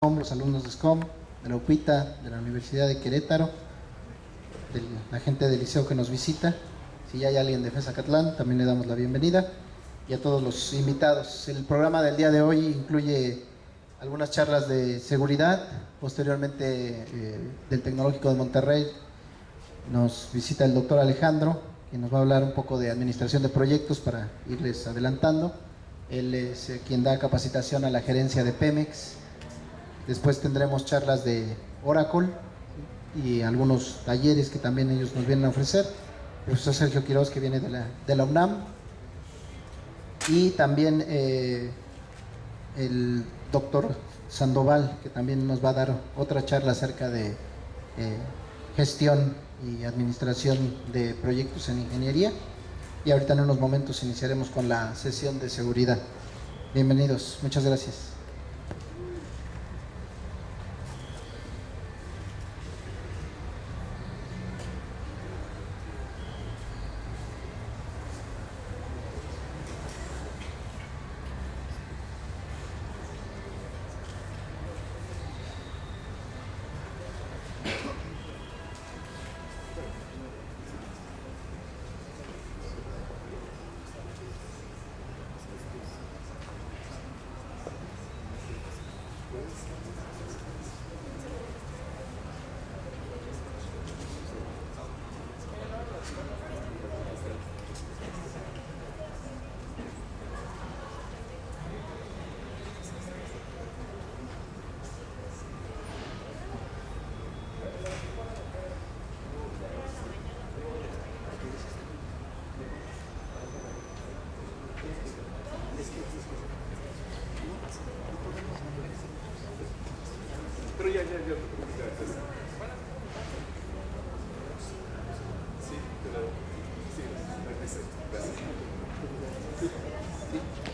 SCOM, los alumnos de SCOM, de la UPITA, de la Universidad de Querétaro, de la gente del liceo que nos visita. Si ya hay alguien de FESACatlán, también le damos la bienvenida, y a todos los invitados. El programa del día de hoy incluye algunas charlas de seguridad. Posteriormente, del Tecnológico de Monterrey nos visita el doctor Alejandro, que nos va a hablar un poco de administración de proyectos para irles adelantando. Él es quien da capacitación a la gerencia de Pemex. Después tendremos charlas de Oracle y algunos talleres que también ellos nos vienen a ofrecer. El profesor Sergio Quiroz, que viene de la UNAM, y también el doctor Sandoval, que también nos va a dar otra charla acerca de gestión y administración de proyectos en ingeniería. Y ahorita en unos momentos iniciaremos con la sesión de seguridad. Bienvenidos, muchas gracias.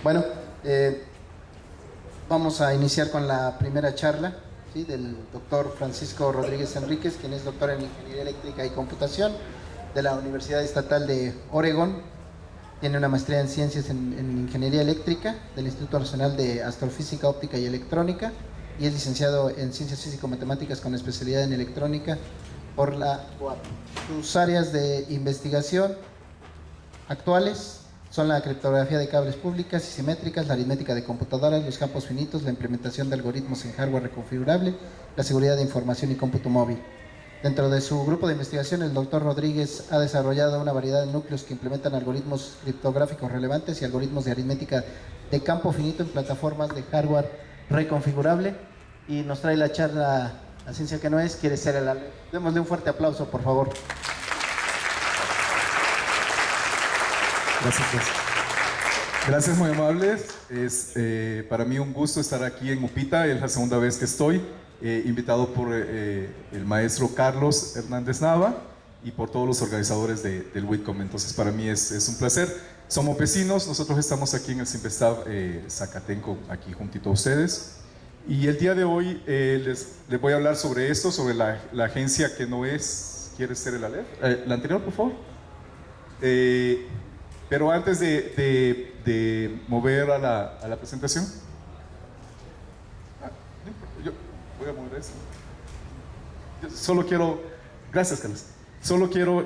Bueno, vamos a iniciar con la primera charla, ¿sí?, del doctor Francisco Rodríguez Enríquez, quien es doctor en Ingeniería Eléctrica y Computación de la Universidad Estatal de Oregón. Tiene una maestría en Ciencias en Ingeniería Eléctrica del Instituto Nacional de Astrofísica, Óptica y Electrónica, y es licenciado en Ciencias Físico-Matemáticas con especialidad en Electrónica por la UAP. Sus áreas de investigación actuales son la criptografía de cables públicas y simétricas, la aritmética de computadoras, los campos finitos, la implementación de algoritmos en hardware reconfigurable, la seguridad de información y cómputo móvil. Dentro de su grupo de investigación, el doctor Rodríguez ha desarrollado una variedad de núcleos que implementan algoritmos criptográficos relevantes y algoritmos de aritmética de campo finito en plataformas de hardware reconfigurable, y nos trae la charla La ciencia que no es, quiere ser el ALEF. Démosle un fuerte aplauso, por favor. Gracias, gracias. Gracias, muy amables. Es para mí un gusto estar aquí en UPITA. Es la segunda vez que estoy, invitado por el maestro Carlos Hernández Nava y por todos los organizadores del WITCOM. Entonces para mí es un placer. Somos vecinos, nosotros estamos aquí en el Simvestab Zacatenco, aquí juntito a ustedes. Y el día de hoy les voy a hablar sobre esto, sobre la agencia que no es, quiere ser el ALEF. La anterior, por favor. Pero antes de mover a la presentación, yo voy a mover eso. Yo solo quiero, gracias Carlos, solo quiero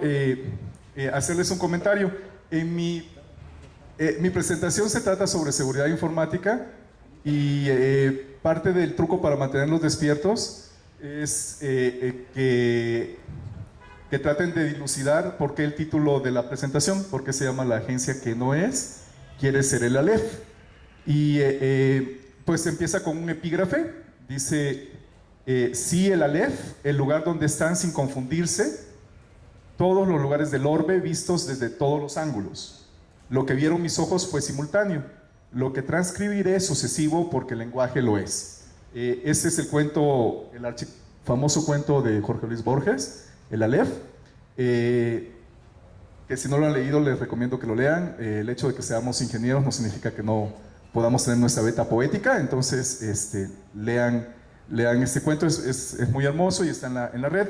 hacerles un comentario. En mi presentación se trata sobre seguridad informática, y parte del truco para mantenerlos despiertos es que traten de dilucidar por qué el título de la presentación, por qué se llama la agencia que no es, quiere ser el ALEF. Y pues empieza con un epígrafe, dice, sí, el ALEF, el lugar donde están sin confundirse todos los lugares del orbe vistos desde todos los ángulos. Lo que vieron mis ojos fue simultáneo, lo que transcribiré es sucesivo porque el lenguaje lo es. Este es el cuento, el famoso cuento de Jorge Luis Borges, el ALEF, que si no lo han leído les recomiendo que lo lean. El hecho de que seamos ingenieros no significa que no podamos tener nuestra beta poética, entonces lean este cuento, es muy hermoso y está en la red.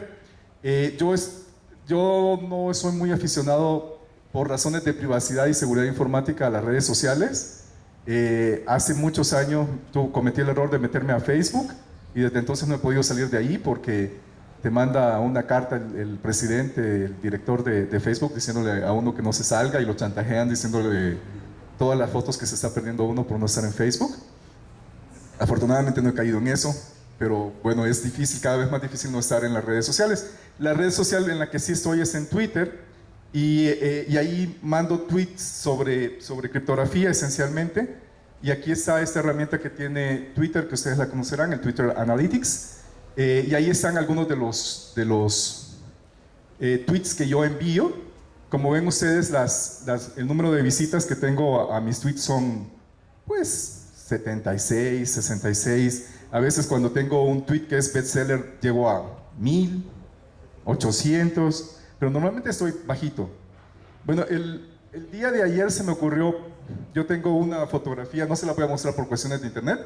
Yo no soy muy aficionado por razones de privacidad y seguridad informática a las redes sociales. Hace muchos años cometí el error de meterme a Facebook y desde entonces no he podido salir de ahí porque te manda una carta el presidente, el director de Facebook, diciéndole a uno que no se salga y lo chantajean diciéndole todas las fotos que se está perdiendo uno por no estar en Facebook. Afortunadamente no he caído en eso, pero bueno, es difícil, cada vez más difícil no estar en las redes sociales. La red social en la que sí estoy es en Twitter, y ahí mando tweets sobre criptografía esencialmente, y aquí está esta herramienta que tiene Twitter, que ustedes la conocerán, el Twitter Analytics, y ahí están algunos de los tweets que yo envío. Como ven ustedes, el número de visitas que tengo a mis tweets son pues 76, 66. A veces cuando tengo un tweet que es bestseller llego a 1000, 800, pero normalmente estoy bajito. Bueno, el día de ayer se me ocurrió, yo tengo una fotografía, no se la voy a mostrar por cuestiones de internet,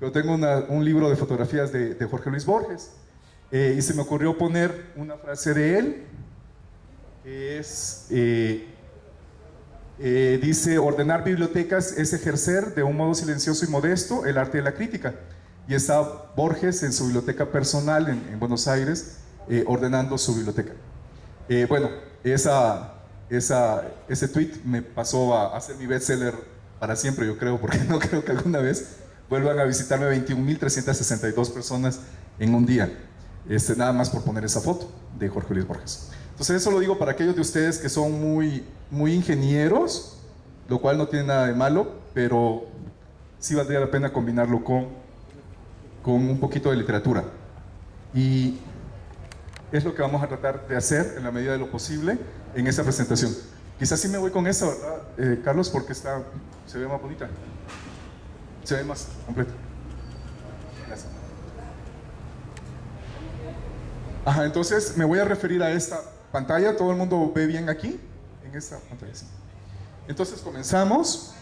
pero tengo un libro de fotografías de Jorge Luis Borges, y se me ocurrió poner una frase de él, que es, dice: ordenar bibliotecas es ejercer de un modo silencioso y modesto el arte de la crítica. Y está Borges en su biblioteca personal en Buenos Aires, ordenando su biblioteca. Bueno, ese tweet me pasó a ser mi bestseller para siempre, yo creo, porque no creo que alguna vez vuelvan a visitarme 21.362 personas en un día, nada más por poner esa foto de Jorge Luis Borges. Entonces eso lo digo para aquellos de ustedes que son muy ingenieros, lo cual no tiene nada de malo, pero sí valdría la pena combinarlo con un poquito de literatura. Y es lo que vamos a tratar de hacer en la medida de lo posible en esta presentación. Quizás sí me voy con esa, ¿verdad, Carlos? Porque se ve más bonita, se ve más completa. Gracias. Ajá, entonces me voy a referir a esta pantalla. ¿Todo el mundo ve bien aquí? En esta pantalla, sí. Entonces comenzamos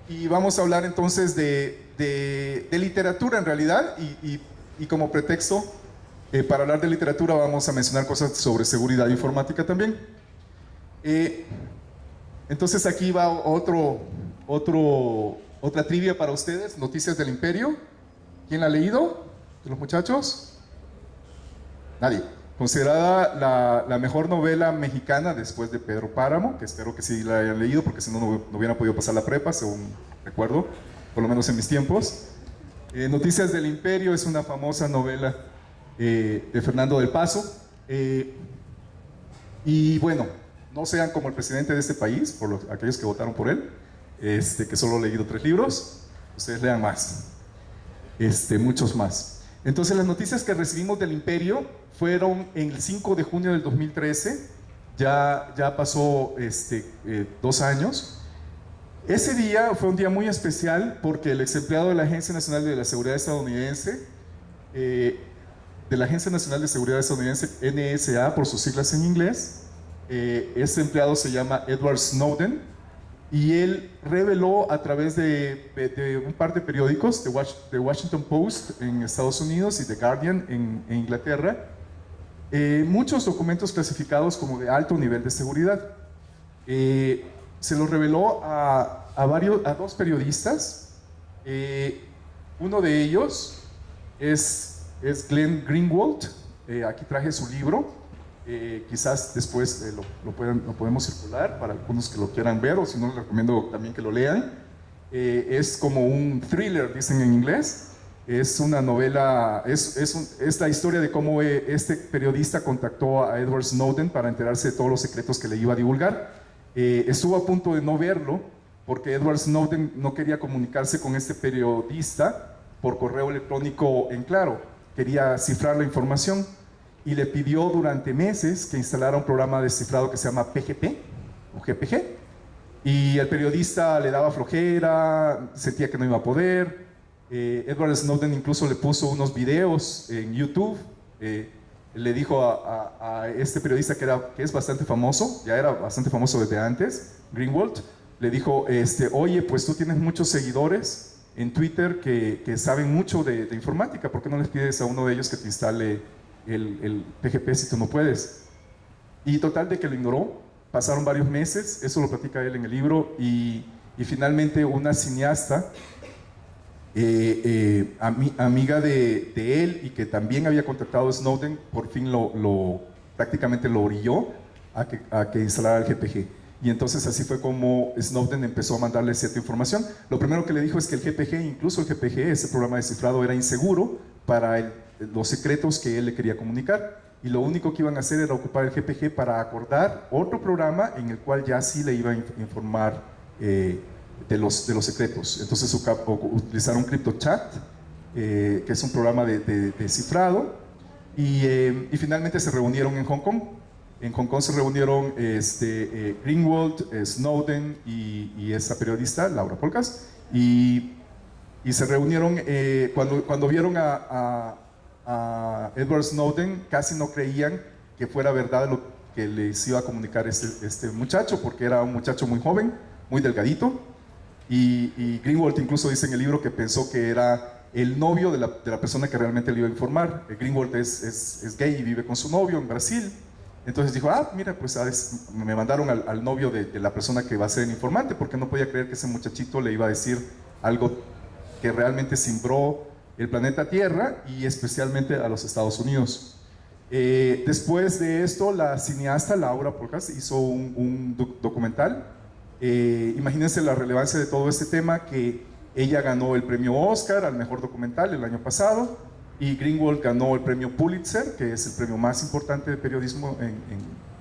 y vamos a hablar entonces de literatura en realidad, y como pretexto para hablar de literatura vamos a mencionar cosas sobre seguridad informática también. Entonces aquí va otra trivia para ustedes. Noticias del Imperio. ¿Quién la ha leído? ¿De los muchachos? Nadie. Considerada la mejor novela mexicana después de Pedro Páramo, que espero que sí la hayan leído, porque si no, no hubieran podido pasar la prepa, según recuerdo, por lo menos en mis tiempos. Noticias del Imperio es una famosa novela de Fernando del Paso. Y bueno, no sean como el presidente de este país, por aquellos que votaron por él, que solo ha leído 3 libros, ustedes lean más, muchos más. Entonces las noticias que recibimos del Imperio fueron en el 5 de junio del 2013, ya pasó 2 años. Ese día fue un día muy especial porque el ex empleado de la Agencia Nacional de la Seguridad estadounidense, NSA por sus siglas en inglés, ese empleado se llama Edward Snowden, y él reveló a través de un par de periódicos, The Washington Post en Estados Unidos y The Guardian en Inglaterra, muchos documentos clasificados como de alto nivel de seguridad. Se los reveló a 2 periodistas. Uno de ellos es Glenn Greenwald. Aquí traje su libro. Quizás después lo podemos circular para algunos que lo quieran ver, o si no, les recomiendo también que lo lean. Es como un thriller, dicen en inglés. Es una novela, es la historia de cómo este periodista contactó a Edward Snowden para enterarse de todos los secretos que le iba a divulgar. Estuvo a punto de no verlo porque Edward Snowden no quería comunicarse con este periodista por correo electrónico en claro, quería cifrar la información, y le pidió durante meses que instalara un programa de cifrado que se llama PGP o GPG, y el periodista le daba flojera, sentía que no iba a poder. Edward Snowden incluso le puso unos videos en YouTube. Le dijo a este periodista que es bastante famoso, ya era bastante famoso desde antes, Greenwald, le dijo, oye, pues tú tienes muchos seguidores en Twitter que saben mucho de informática, ¿por qué no les pides a uno de ellos que te instale el PGP si tú no puedes? Y total de que lo ignoró. Pasaron varios meses, eso lo platica él en el libro, y finalmente una cineasta amiga de él y que también había contactado a Snowden, por fin prácticamente lo orilló a que instalara el GPG. Y entonces así fue como Snowden empezó a mandarle cierta información. Lo primero que le dijo es que el GPG, incluso el GPG, ese programa de cifrado, era inseguro para los secretos que él le quería comunicar. Y lo único que iban a hacer era ocupar el GPG para acordar otro programa en el cual ya sí le iba a informar de los secretos. Entonces utilizaron CryptoChat, que es un programa de cifrado, y finalmente se reunieron en Hong Kong. En Hong Kong se reunieron Greenwald, Snowden y esta periodista, Laura Polkas, y se reunieron cuando vieron a Edward Snowden. Casi no creían que fuera verdad lo que les iba a comunicar este muchacho, porque era un muchacho muy joven, muy delgadito, y Greenwald incluso dice en el libro que pensó que era el novio de la persona que realmente le iba a informar. Greenwald es gay y vive con su novio en Brasil. Entonces dijo, mira, pues me mandaron al novio de la persona que va a ser el informante, porque no podía creer que ese muchachito le iba a decir algo que realmente cimbró el planeta Tierra y especialmente a los Estados Unidos. Después de esto, la cineasta Laura Polkas hizo un documental. Imagínense la relevancia de todo este tema, que ella ganó el premio Oscar al mejor documental el año pasado, y Greenwald ganó el premio Pulitzer, que es el premio más importante de periodismo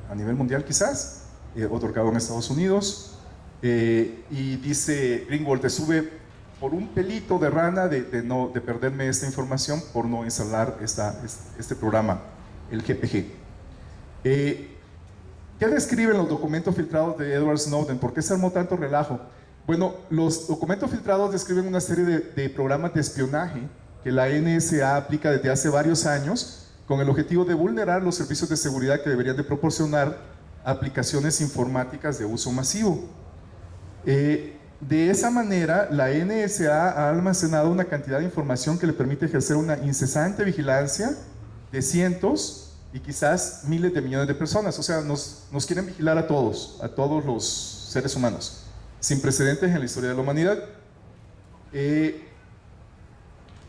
a nivel mundial quizás, otorgado en Estados Unidos. Y dice Greenwald, te sube por un pelito de rana de perderme esta información por no instalar este programa, el GPG. ¿Qué describen los documentos filtrados de Edward Snowden? ¿Por qué se armó tanto relajo? Bueno, los documentos filtrados describen una serie de programas de espionaje que la NSA aplica desde hace varios años con el objetivo de vulnerar los servicios de seguridad que deberían de proporcionar aplicaciones informáticas de uso masivo. De esa manera, la NSA ha almacenado una cantidad de información que le permite ejercer una incesante vigilancia de cientos y quizás miles de millones de personas. O sea, nos quieren vigilar a todos los seres humanos, sin precedentes en la historia de la humanidad.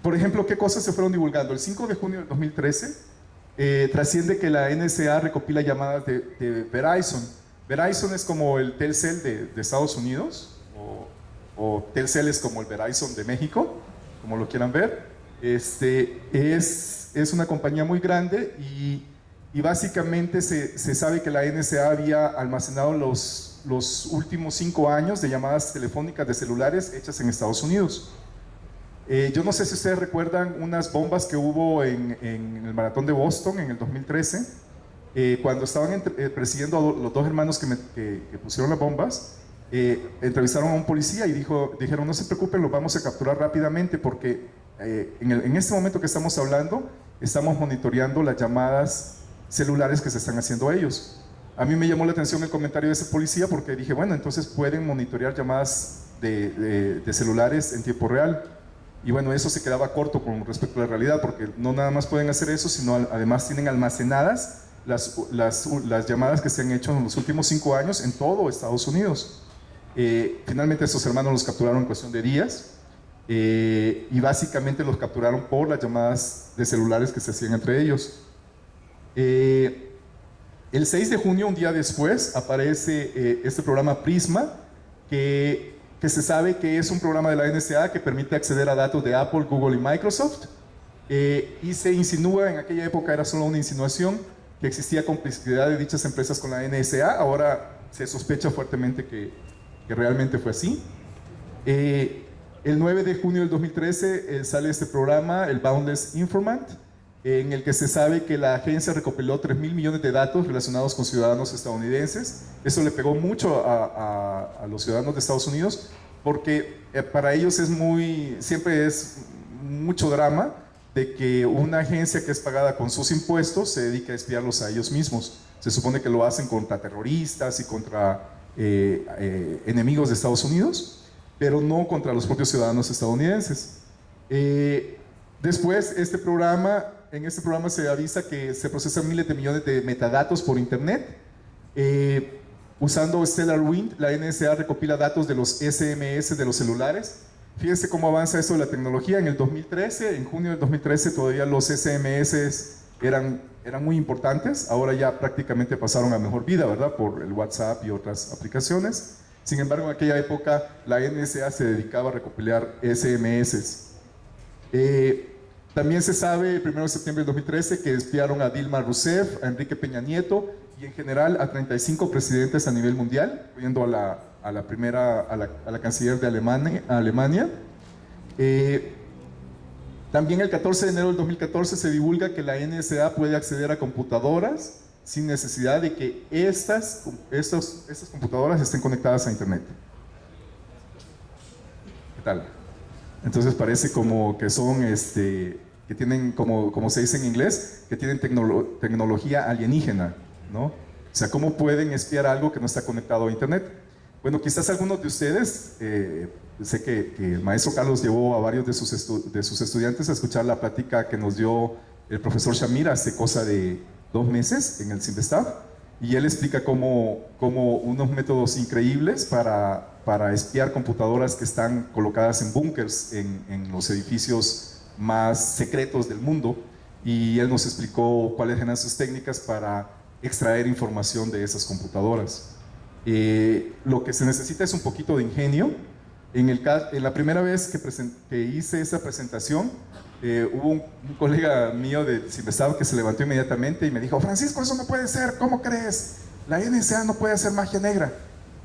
Por ejemplo, ¿qué cosas se fueron divulgando? El 5 de junio del 2013 trasciende que la NSA recopila llamadas de Verizon. Verizon es como el Telcel de Estados Unidos, o Telcel es como el Verizon de México, como lo quieran ver. Es una compañía muy grande y básicamente se sabe que la NSA había almacenado los últimos 5 años de llamadas telefónicas de celulares hechas en Estados Unidos. Yo no sé si ustedes recuerdan unas bombas que hubo en el maratón de Boston en el 2013, cuando estaban persiguiendo a los dos hermanos que pusieron las bombas. Entrevistaron a un policía y dijeron, no se preocupen, los vamos a capturar rápidamente porque en este momento que estamos hablando, estamos monitoreando las llamadas celulares que se están haciendo a ellos. A mí me llamó la atención el comentario de ese policía porque dije, bueno, entonces pueden monitorear llamadas de celulares en tiempo real. Y bueno, eso se quedaba corto con respecto a la realidad, porque no nada más pueden hacer eso, sino además tienen almacenadas las llamadas que se han hecho en los últimos 5 años en todo Estados Unidos. Finalmente estos hermanos los capturaron en cuestión de días, y básicamente los capturaron por las llamadas de celulares que se hacían entre ellos. El 6 de junio, un día después, aparece este programa Prisma, que se sabe que es un programa de la NSA que permite acceder a datos de Apple, Google y Microsoft, y se insinúa, en aquella época era solo una insinuación, que existía complicidad de dichas empresas con la NSA. Ahora se sospecha fuertemente que realmente fue así. El 9 de junio del 2013 sale este programa, el Boundless Informant, en el que se sabe que la agencia recopiló 3.000 millones de datos relacionados con ciudadanos estadounidenses. Eso le pegó mucho a los ciudadanos de Estados Unidos, porque para ellos siempre es mucho drama de que una agencia que es pagada con sus impuestos se dedique a espiarlos a ellos mismos. Se supone que lo hacen contra terroristas y contra enemigos de Estados Unidos, pero no contra los propios ciudadanos estadounidenses. Después, en este programa se avisa que se procesan miles de millones de metadatos por internet. Usando Stellar Wind, la NSA recopila datos de los SMS de los celulares, fíjense cómo avanza eso de la tecnología. En el 2013, en junio del 2013, todavía los SMS eran muy importantes. Ahora ya prácticamente pasaron a mejor vida, ¿verdad? Por el WhatsApp y otras aplicaciones. Sin embargo, en aquella época la NSA se dedicaba a recopilar SMS. También se sabe, el 1 de septiembre del 2013, que espiaron a Dilma Rousseff, a Enrique Peña Nieto y en general a 35 presidentes a nivel mundial, incluyendo a la canciller de Alemania. También el 14 de enero del 2014 se divulga que la NSA puede acceder a computadoras sin necesidad de que estas computadoras estén conectadas a internet. ¿Qué tal? Entonces parece como que son, que tienen, como se dice en inglés, que tienen tecnología alienígena, ¿no? O sea, ¿cómo pueden espiar algo que no está conectado a internet? Bueno, quizás algunos de ustedes, sé que el maestro Carlos llevó a varios de sus estudiantes a escuchar la plática que nos dio el profesor Shamir hace cosa de 2 meses en el CIMBESTAF, y él explica cómo unos métodos increíbles para espiar computadoras que están colocadas en búnkers en los edificios más secretos del mundo, y él nos explicó cuáles eran sus técnicas para extraer información de esas computadoras. Lo que se necesita es un poquito de ingenio. En la primera vez que hice esa presentación, hubo un colega mío de CIMBESTAF que se levantó inmediatamente y me dijo: Francisco, eso no puede ser, ¿cómo crees? La NSA no puede hacer magia negra.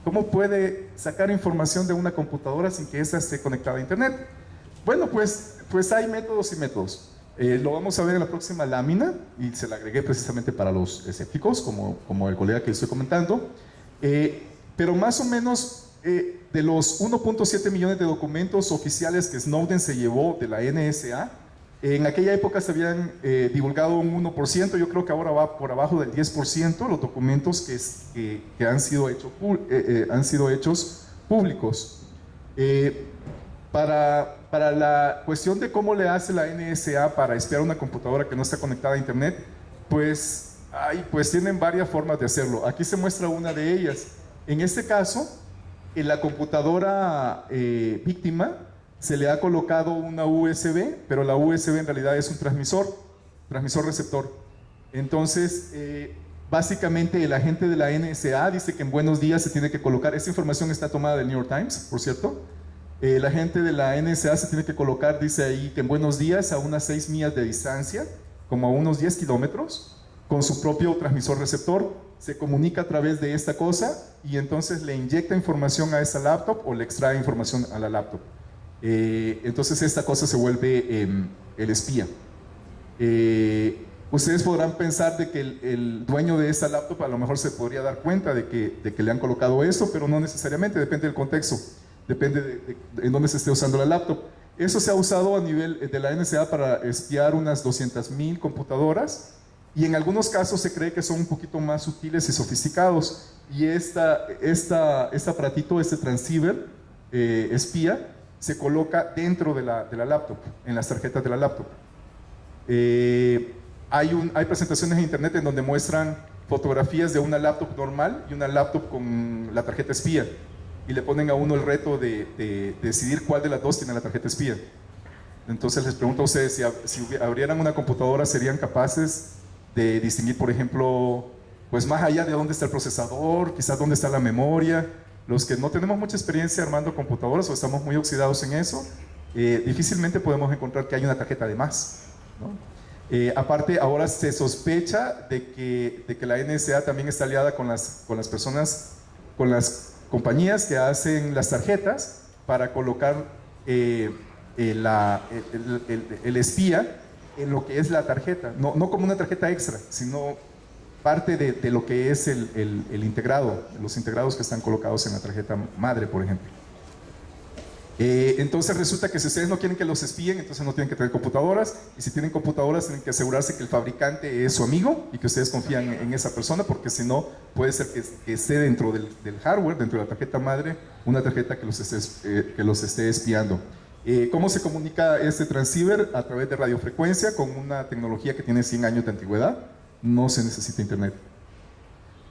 ¿Cómo puede sacar información de una computadora sin que esa esté conectada a internet? Bueno, pues hay métodos y métodos. Lo vamos a ver en la próxima lámina, y se la agregué precisamente para los escépticos, como el colega que estoy comentando. Pero más o menos de los 1.7 millones de documentos oficiales que Snowden se llevó de la NSA, en aquella época se habían divulgado un 1%, yo creo que ahora va por abajo del 10% los documentos que han sido hechos públicos. Para la cuestión de cómo le hace la NSA para espiar una computadora que no está conectada a internet, pues tienen varias formas de hacerlo. Aquí se muestra una de ellas. En este caso, en la computadora víctima se le ha colocado una USB, pero la USB en realidad es un transmisor-receptor. Entonces, básicamente el agente de la NSA dice que en buenos días se tiene que colocar, esta información está tomada del New York Times, por cierto, el agente de la NSA se tiene que colocar, dice ahí, que en buenos días a unas 6 millas de distancia, como a unos 10 kilómetros, con su propio transmisor-receptor, se comunica a través de esta cosa y entonces le inyecta información a esa laptop o le extrae información a la laptop. Entonces esta cosa se vuelve el espía. Ustedes podrán pensar de que el dueño de esa laptop a lo mejor se podría dar cuenta de que le han colocado esto, pero no necesariamente, depende del contexto, depende de en dónde se esté usando la laptop. Eso se ha usado a nivel de la NSA para espiar unas 200,000 computadoras, y en algunos casos se cree que son un poquito más sutiles y sofisticados, y este aparatito, este transceiver espía, se coloca dentro de la laptop, en las tarjetas de la laptop. Hay presentaciones en internet en donde muestran fotografías de una laptop normal y una laptop con la tarjeta espía, y le ponen a uno el reto de decidir cuál de las dos tiene la tarjeta espía. Entonces les pregunto a ustedes, si abrieran una computadora, ¿serían capaces de distinguir, por ejemplo, pues más allá de dónde está el procesador, quizás dónde está la memoria? Los que no tenemos mucha experiencia armando computadoras o estamos muy oxidados en eso, difícilmente podemos encontrar que hay una tarjeta de más, ¿no? Aparte, ahora se sospecha de que la NSA también está aliada con las personas, con las compañías que hacen las tarjetas para colocar el espía en lo que es la tarjeta, no como una tarjeta extra, sino parte de lo que es el integrado, los integrados que están colocados en la tarjeta madre, por ejemplo. Entonces resulta que si ustedes no quieren que los espíen, entonces no tienen que tener computadoras, y si tienen computadoras tienen que asegurarse que el fabricante es su amigo y que ustedes confían en esa persona, porque si no puede ser que esté dentro del hardware, dentro de la tarjeta madre, una tarjeta que los esté espiando. ¿Cómo se comunica este transceiver? A través de radiofrecuencia, con una tecnología que tiene 100 años de antigüedad. No se necesita internet.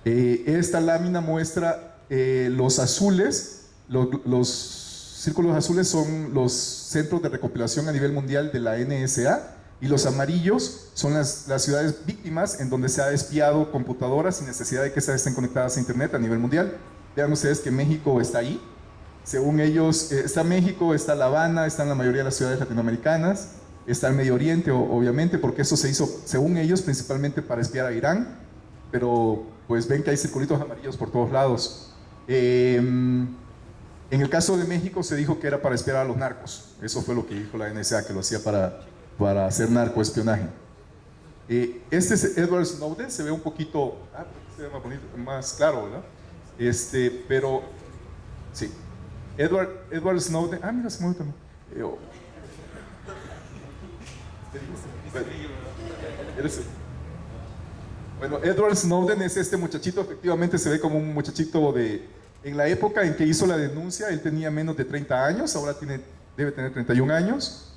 Esta lámina muestra los azules, los círculos azules son los centros de recopilación a nivel mundial de la NSA, y los amarillos son las ciudades víctimas en donde se ha espiado computadoras sin necesidad de que esas estén conectadas a internet a nivel mundial. Vean ustedes que México está ahí. Según ellos, está México, está La Habana, están la mayoría de las ciudades latinoamericanas, está el Medio Oriente, obviamente, porque eso se hizo, según ellos, principalmente para espiar a Irán, pero pues ven que hay circulitos amarillos por todos lados. En el caso de México se dijo que era para espiar a los narcos. Eso fue lo que dijo la NSA, que lo hacía para hacer narcoespionaje. Este es Edward Snowden, se ve un poquito, se ve más bonito, más claro, ¿verdad? Pero, sí. Edward Snowden, mira, se mueve también. Bueno, Edward Snowden es este muchachito, efectivamente se ve como un muchachito en la época en que hizo la denuncia, él tenía menos de 30 años, ahora debe tener 31 años.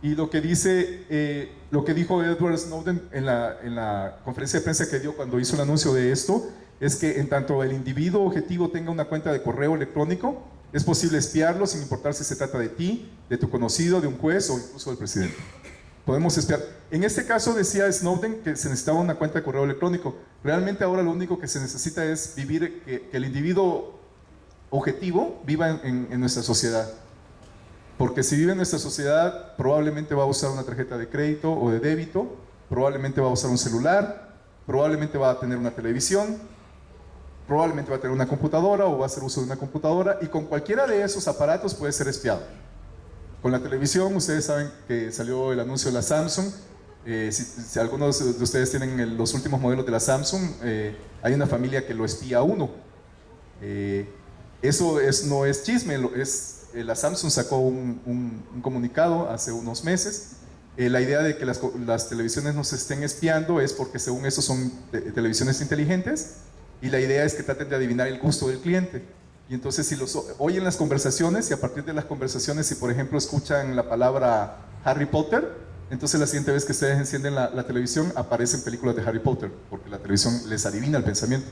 Y lo que dijo Edward Snowden en la conferencia de prensa que dio cuando hizo el anuncio de esto, es que en tanto el individuo objetivo tenga una cuenta de correo electrónico, es posible espiarlo sin importar si se trata de ti, de tu conocido, de un juez o incluso del presidente. Podemos espiar. En este caso decía Snowden que se necesitaba una cuenta de correo electrónico. Realmente ahora lo único que se necesita es que el individuo objetivo viva en nuestra sociedad. Porque si vive en nuestra sociedad, probablemente va a usar una tarjeta de crédito o de débito, probablemente va a usar un celular, probablemente va a tener una televisión, probablemente va a tener una computadora o va a hacer uso de una computadora, y con cualquiera de esos aparatos puede ser espiado. Con la televisión, ustedes saben que salió el anuncio de la Samsung. Si algunos de ustedes tienen los últimos modelos de la Samsung, hay una familia que lo espía a uno. Eso no es chisme, la Samsung sacó un comunicado hace unos meses. La idea de que las televisiones nos estén espiando es porque según eso son televisiones inteligentes, y la idea es que traten de adivinar el gusto del cliente. Y entonces si los oyen las conversaciones, y a partir de las conversaciones, si por ejemplo escuchan la palabra Harry Potter, entonces la siguiente vez que ustedes encienden la televisión aparecen películas de Harry Potter, porque la televisión les adivina el pensamiento.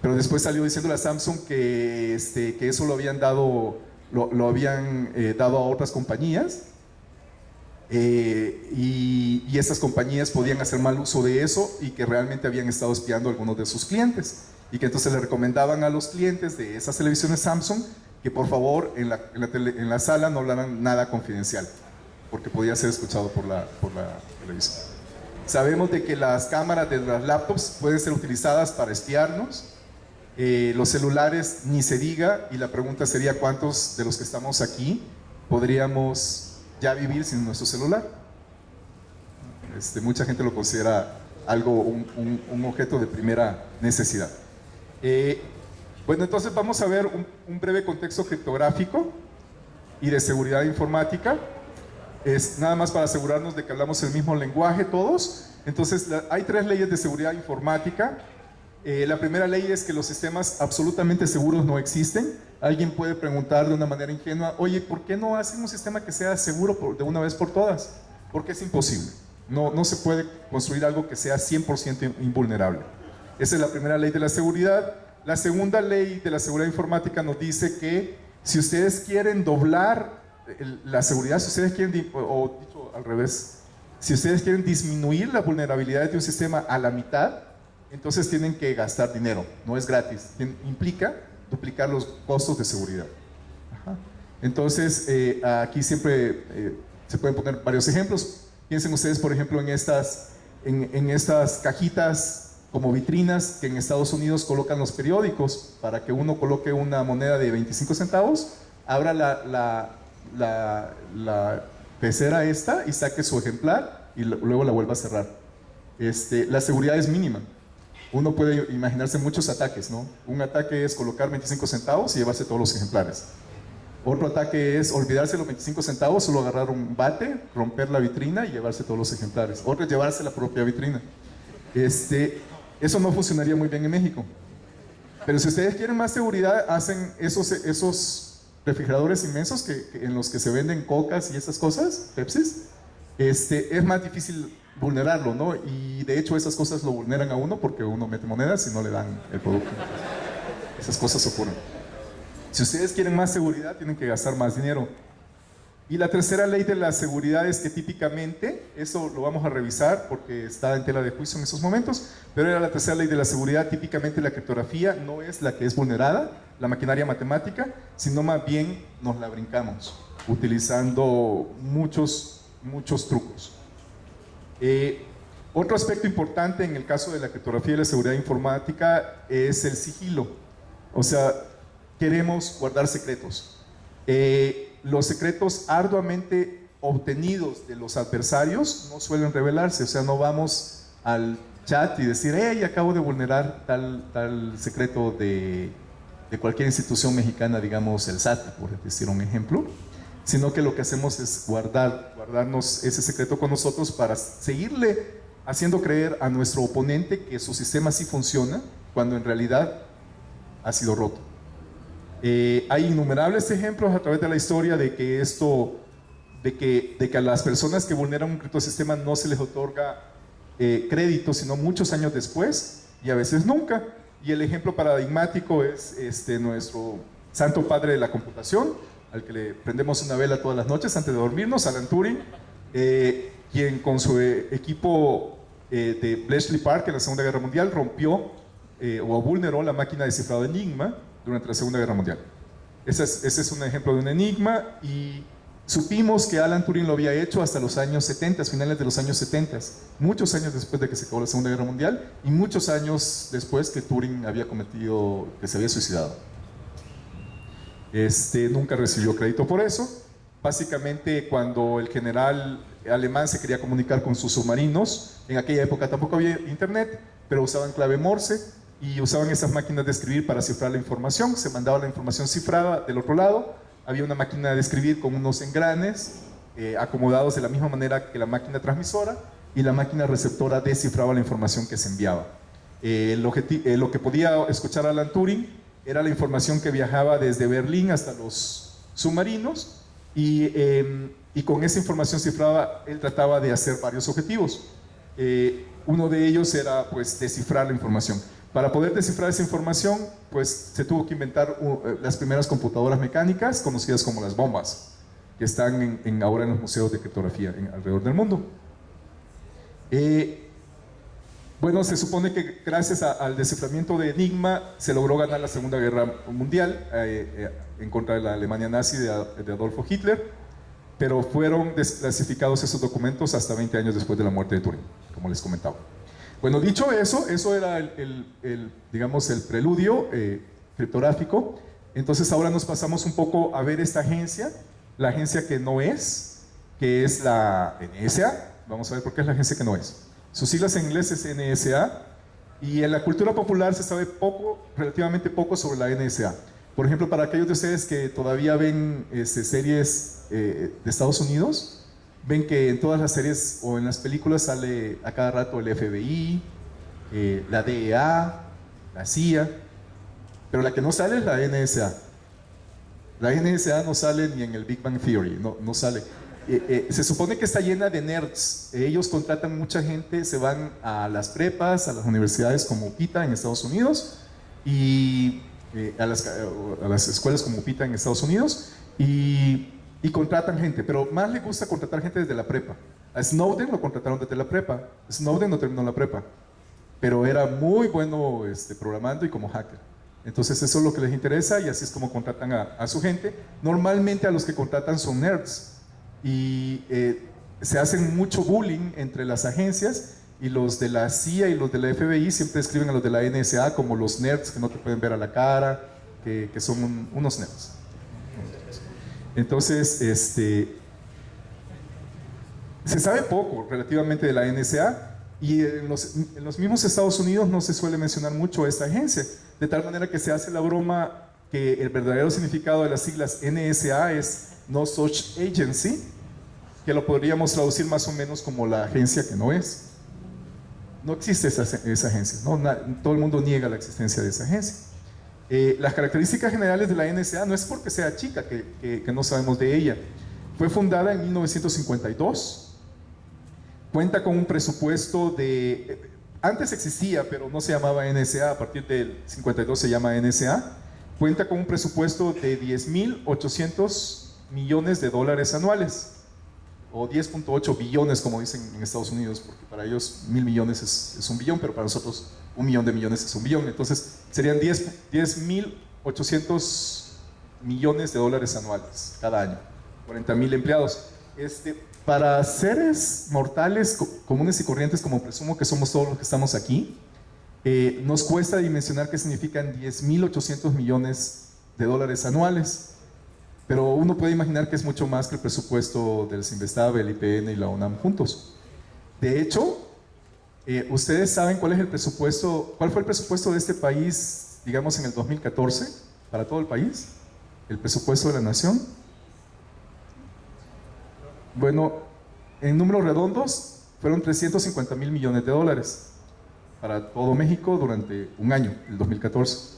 Pero después salió diciendo la Samsung que eso lo habían dado a otras compañías, y estas compañías podían hacer mal uso de eso, y que realmente habían estado espiando a algunos de sus clientes, y que entonces le recomendaban a los clientes de esas televisiones Samsung que por favor en la sala no hablaran nada confidencial, porque podía ser escuchado por la televisión. Sabemos de que las cámaras de las laptops pueden ser utilizadas para espiarnos. Los celulares ni se diga, y la pregunta sería ¿cuántos de los que estamos aquí podríamos ya vivir sin nuestro celular? Mucha gente lo considera un objeto de primera necesidad. Bueno, entonces vamos a ver un breve contexto criptográfico y de seguridad informática. Es nada más para asegurarnos de que hablamos el mismo lenguaje todos. Entonces hay 3 leyes de seguridad informática. La primera ley es que los sistemas absolutamente seguros no existen. Alguien puede preguntar de una manera ingenua, oye, ¿por qué no hacen un sistema que sea seguro de una vez por todas? Porque es imposible. No se puede construir algo que sea 100% invulnerable. Esa es la primera ley de la seguridad. La segunda ley de la seguridad informática nos dice que si ustedes quieren doblar la seguridad, si ustedes quieren, o dicho al revés, si ustedes quieren disminuir la vulnerabilidad de un sistema a la mitad, entonces tienen que gastar dinero, no es gratis, implica duplicar los costos de seguridad. Entonces, aquí siempre se pueden poner varios ejemplos. Piensen ustedes, por ejemplo, en estas cajitas como vitrinas que en Estados Unidos colocan los periódicos. Para que uno coloque una moneda de 25 centavos, abra la pecera esta y saque su ejemplar y luego la vuelva a cerrar. La seguridad es mínima. Uno puede imaginarse muchos ataques, ¿no? Un ataque es colocar 25 centavos y llevarse todos los ejemplares. Otro ataque es olvidarse los 25 centavos, solo agarrar un bate, romper la vitrina y llevarse todos los ejemplares. Otro es llevarse la propia vitrina. Eso no funcionaría muy bien en México. Pero si ustedes quieren más seguridad, hacen esos refrigeradores inmensos en los que se venden cocas y esas cosas, Pepsis. Es más difícil vulnerarlo, ¿no? Y de hecho esas cosas lo vulneran a uno porque uno mete monedas y no le dan el producto. Esas cosas ocurren. Si ustedes quieren más seguridad, tienen que gastar más dinero. Y la tercera ley de la seguridad es que típicamente, eso lo vamos a revisar porque está en tela de juicio en esos momentos, pero era la tercera ley de la seguridad, típicamente la criptografía no es la que es vulnerada, la maquinaria matemática, sino más bien nos la brincamos, utilizando muchos trucos. Otro aspecto importante en el caso de la criptografía y la seguridad informática es el sigilo, o sea, queremos guardar secretos. Los secretos arduamente obtenidos de los adversarios no suelen revelarse, o sea, no vamos al chat y decir, hey, acabo de vulnerar tal secreto de cualquier institución mexicana, digamos el SAT, por decir un ejemplo, sino que lo que hacemos es guardarnos ese secreto con nosotros para seguirle haciendo creer a nuestro oponente que su sistema sí funciona, cuando en realidad ha sido roto. Hay innumerables ejemplos a través de la historia de que a las personas que vulneran un criptosistema no se les otorga crédito, sino muchos años después y a veces nunca. Y el ejemplo paradigmático es nuestro santo padre de la computación, al que le prendemos una vela todas las noches antes de dormirnos, Alan Turing, quien con su equipo de Bletchley Park en la Segunda Guerra Mundial rompió o vulneró la máquina de cifrado Enigma durante la Segunda Guerra Mundial. Ese es un ejemplo de un enigma, y supimos que Alan Turing lo había hecho hasta los años 70, finales de los años 70, muchos años después de que se acabó la Segunda Guerra Mundial y muchos años después que Turing que se había suicidado. Nunca recibió crédito por eso. Básicamente, cuando el general alemán se quería comunicar con sus submarinos, en aquella época tampoco había internet, pero usaban clave Morse y usaban esas máquinas de escribir para cifrar la información. Se mandaba la información cifrada del otro lado, había una máquina de escribir con unos engranes acomodados de la misma manera que la máquina transmisora, y la máquina receptora descifraba la información que se enviaba. Lo que podía escuchar Alan Turing era la información que viajaba desde Berlín hasta los submarinos, y con esa información cifrada él trataba de hacer varios objetivos. Uno de ellos era pues descifrar la información. Para poder descifrar esa información, pues se tuvo que inventar las primeras computadoras mecánicas, conocidas como las bombas, que están ahora en los museos de criptografía alrededor del mundo. Bueno, se supone que gracias al desciframiento de Enigma se logró ganar la Segunda Guerra Mundial en contra de la Alemania nazi de Adolfo Hitler, pero fueron desclasificados esos documentos hasta 20 años después de la muerte de Turing, como les comentaba. Bueno, dicho eso era digamos, el preludio criptográfico. Entonces ahora nos pasamos un poco a ver esta agencia, la agencia que no es, que es la NSA. Vamos a ver por qué es la agencia que no es. Sus siglas en inglés es NSA, y en la cultura popular se sabe relativamente poco sobre la NSA. Por ejemplo, para aquellos de ustedes que todavía ven series de Estados Unidos, ven que en todas las series o en las películas sale a cada rato el FBI, la DEA, la CIA, pero la que no sale es la NSA. La NSA no sale ni en el Big Bang Theory, no sale. Se supone que está llena de nerds. Ellos contratan mucha gente, se van a las prepas, a las universidades como UPITA en Estados Unidos, y a las escuelas como UPITA en Estados Unidos, y contratan gente, pero más le gusta contratar gente desde la prepa. A Snowden lo contrataron desde la prepa. Snowden no terminó la prepa, pero era muy bueno programando y como hacker. Entonces eso es lo que les interesa, y así es como contratan a su gente. Normalmente a los que contratan son nerds, y se hacen mucho bullying entre las agencias, y los de la CIA y los de la FBI siempre describen a los de la NSA como los nerds que no te pueden ver a la cara, que son unos nerds. Entonces, se sabe poco relativamente de la NSA, y en los mismos Estados Unidos no se suele mencionar mucho a esta agencia, de tal manera que se hace la broma que el verdadero significado de las siglas NSA es No Such Agency, que lo podríamos traducir más o menos como la agencia que no es. No existe esa agencia, ¿no? Todo el mundo niega la existencia de esa agencia. Las características generales de la NSA no es porque sea chica que no sabemos de ella. Fue fundada en 1952, cuenta con un presupuesto antes existía, pero no se llamaba NSA, a partir del 52 se llama NSA, cuenta con un presupuesto de 10.800 millones de dólares anuales, o 10.8 billones como dicen en Estados Unidos, porque para ellos 1.000 millones es un billón, pero para nosotros 1.000.000 de millones es un billón. Entonces serían 10.800 millones de dólares anuales cada año, 40.000 empleados. Para seres mortales comunes y corrientes, como presumo que somos todos los que estamos aquí, nos cuesta dimensionar qué significan 10.800 millones de dólares anuales. Pero uno puede imaginar que es mucho más que el presupuesto del Cinvestav, el IPN y la UNAM juntos. De hecho, ¿ustedes saben cuál fue el presupuesto de este país, digamos, en el 2014, para todo el país? ¿El presupuesto de la nación? Bueno, en números redondos, fueron 350.000 millones de dólares para todo México durante un año, el 2014.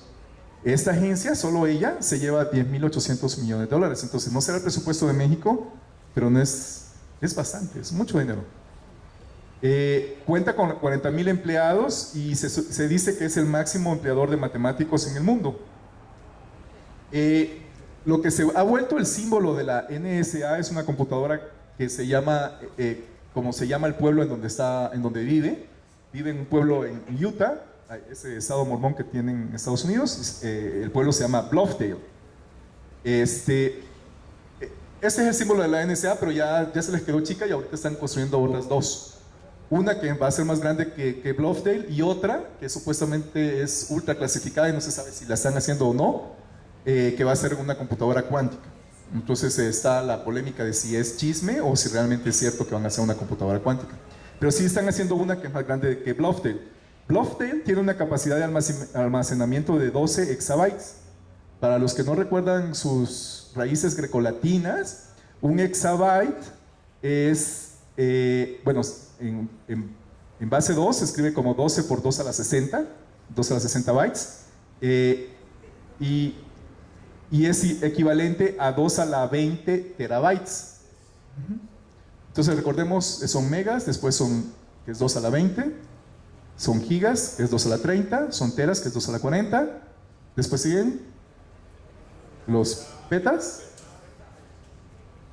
Esta agencia, solo ella, se lleva 10.800 millones de dólares. Entonces, no será el presupuesto de México, pero no es bastante, es mucho dinero. Cuenta con 40.000 empleados y se dice que es el máximo empleador de matemáticos en el mundo. Lo que se ha vuelto el símbolo de la NSA es una computadora que se llama, como se llama el pueblo en donde vive. Vive en un pueblo en Utah, ese estado mormón que tienen en Estados Unidos. El pueblo se llama Bluffdale. Ese es el símbolo de la NSA, pero ya se les quedó chica y ahorita están construyendo otras dos. Una que va a ser más grande que Bluffdale y otra que supuestamente es ultra clasificada y no se sabe si la están haciendo o no, que va a ser una computadora cuántica. Entonces está la polémica de si es chisme o si realmente es cierto que van a hacer una computadora cuántica. Pero sí están haciendo una que es más grande que Bluffdale. Bluffdale tiene una capacidad de almacenamiento de 12 exabytes. Para los que no recuerdan sus raíces grecolatinas, un exabyte es, bueno, en base 2 se escribe como 12 por 2 a la 60, 2 a la 60 bytes, y es equivalente a 2 a la 20 terabytes. Entonces recordemos, son megas, después que es 2 a la 20, son gigas, que es 2 a la 30, son teras, que es 2 a la 40, después siguen los petas,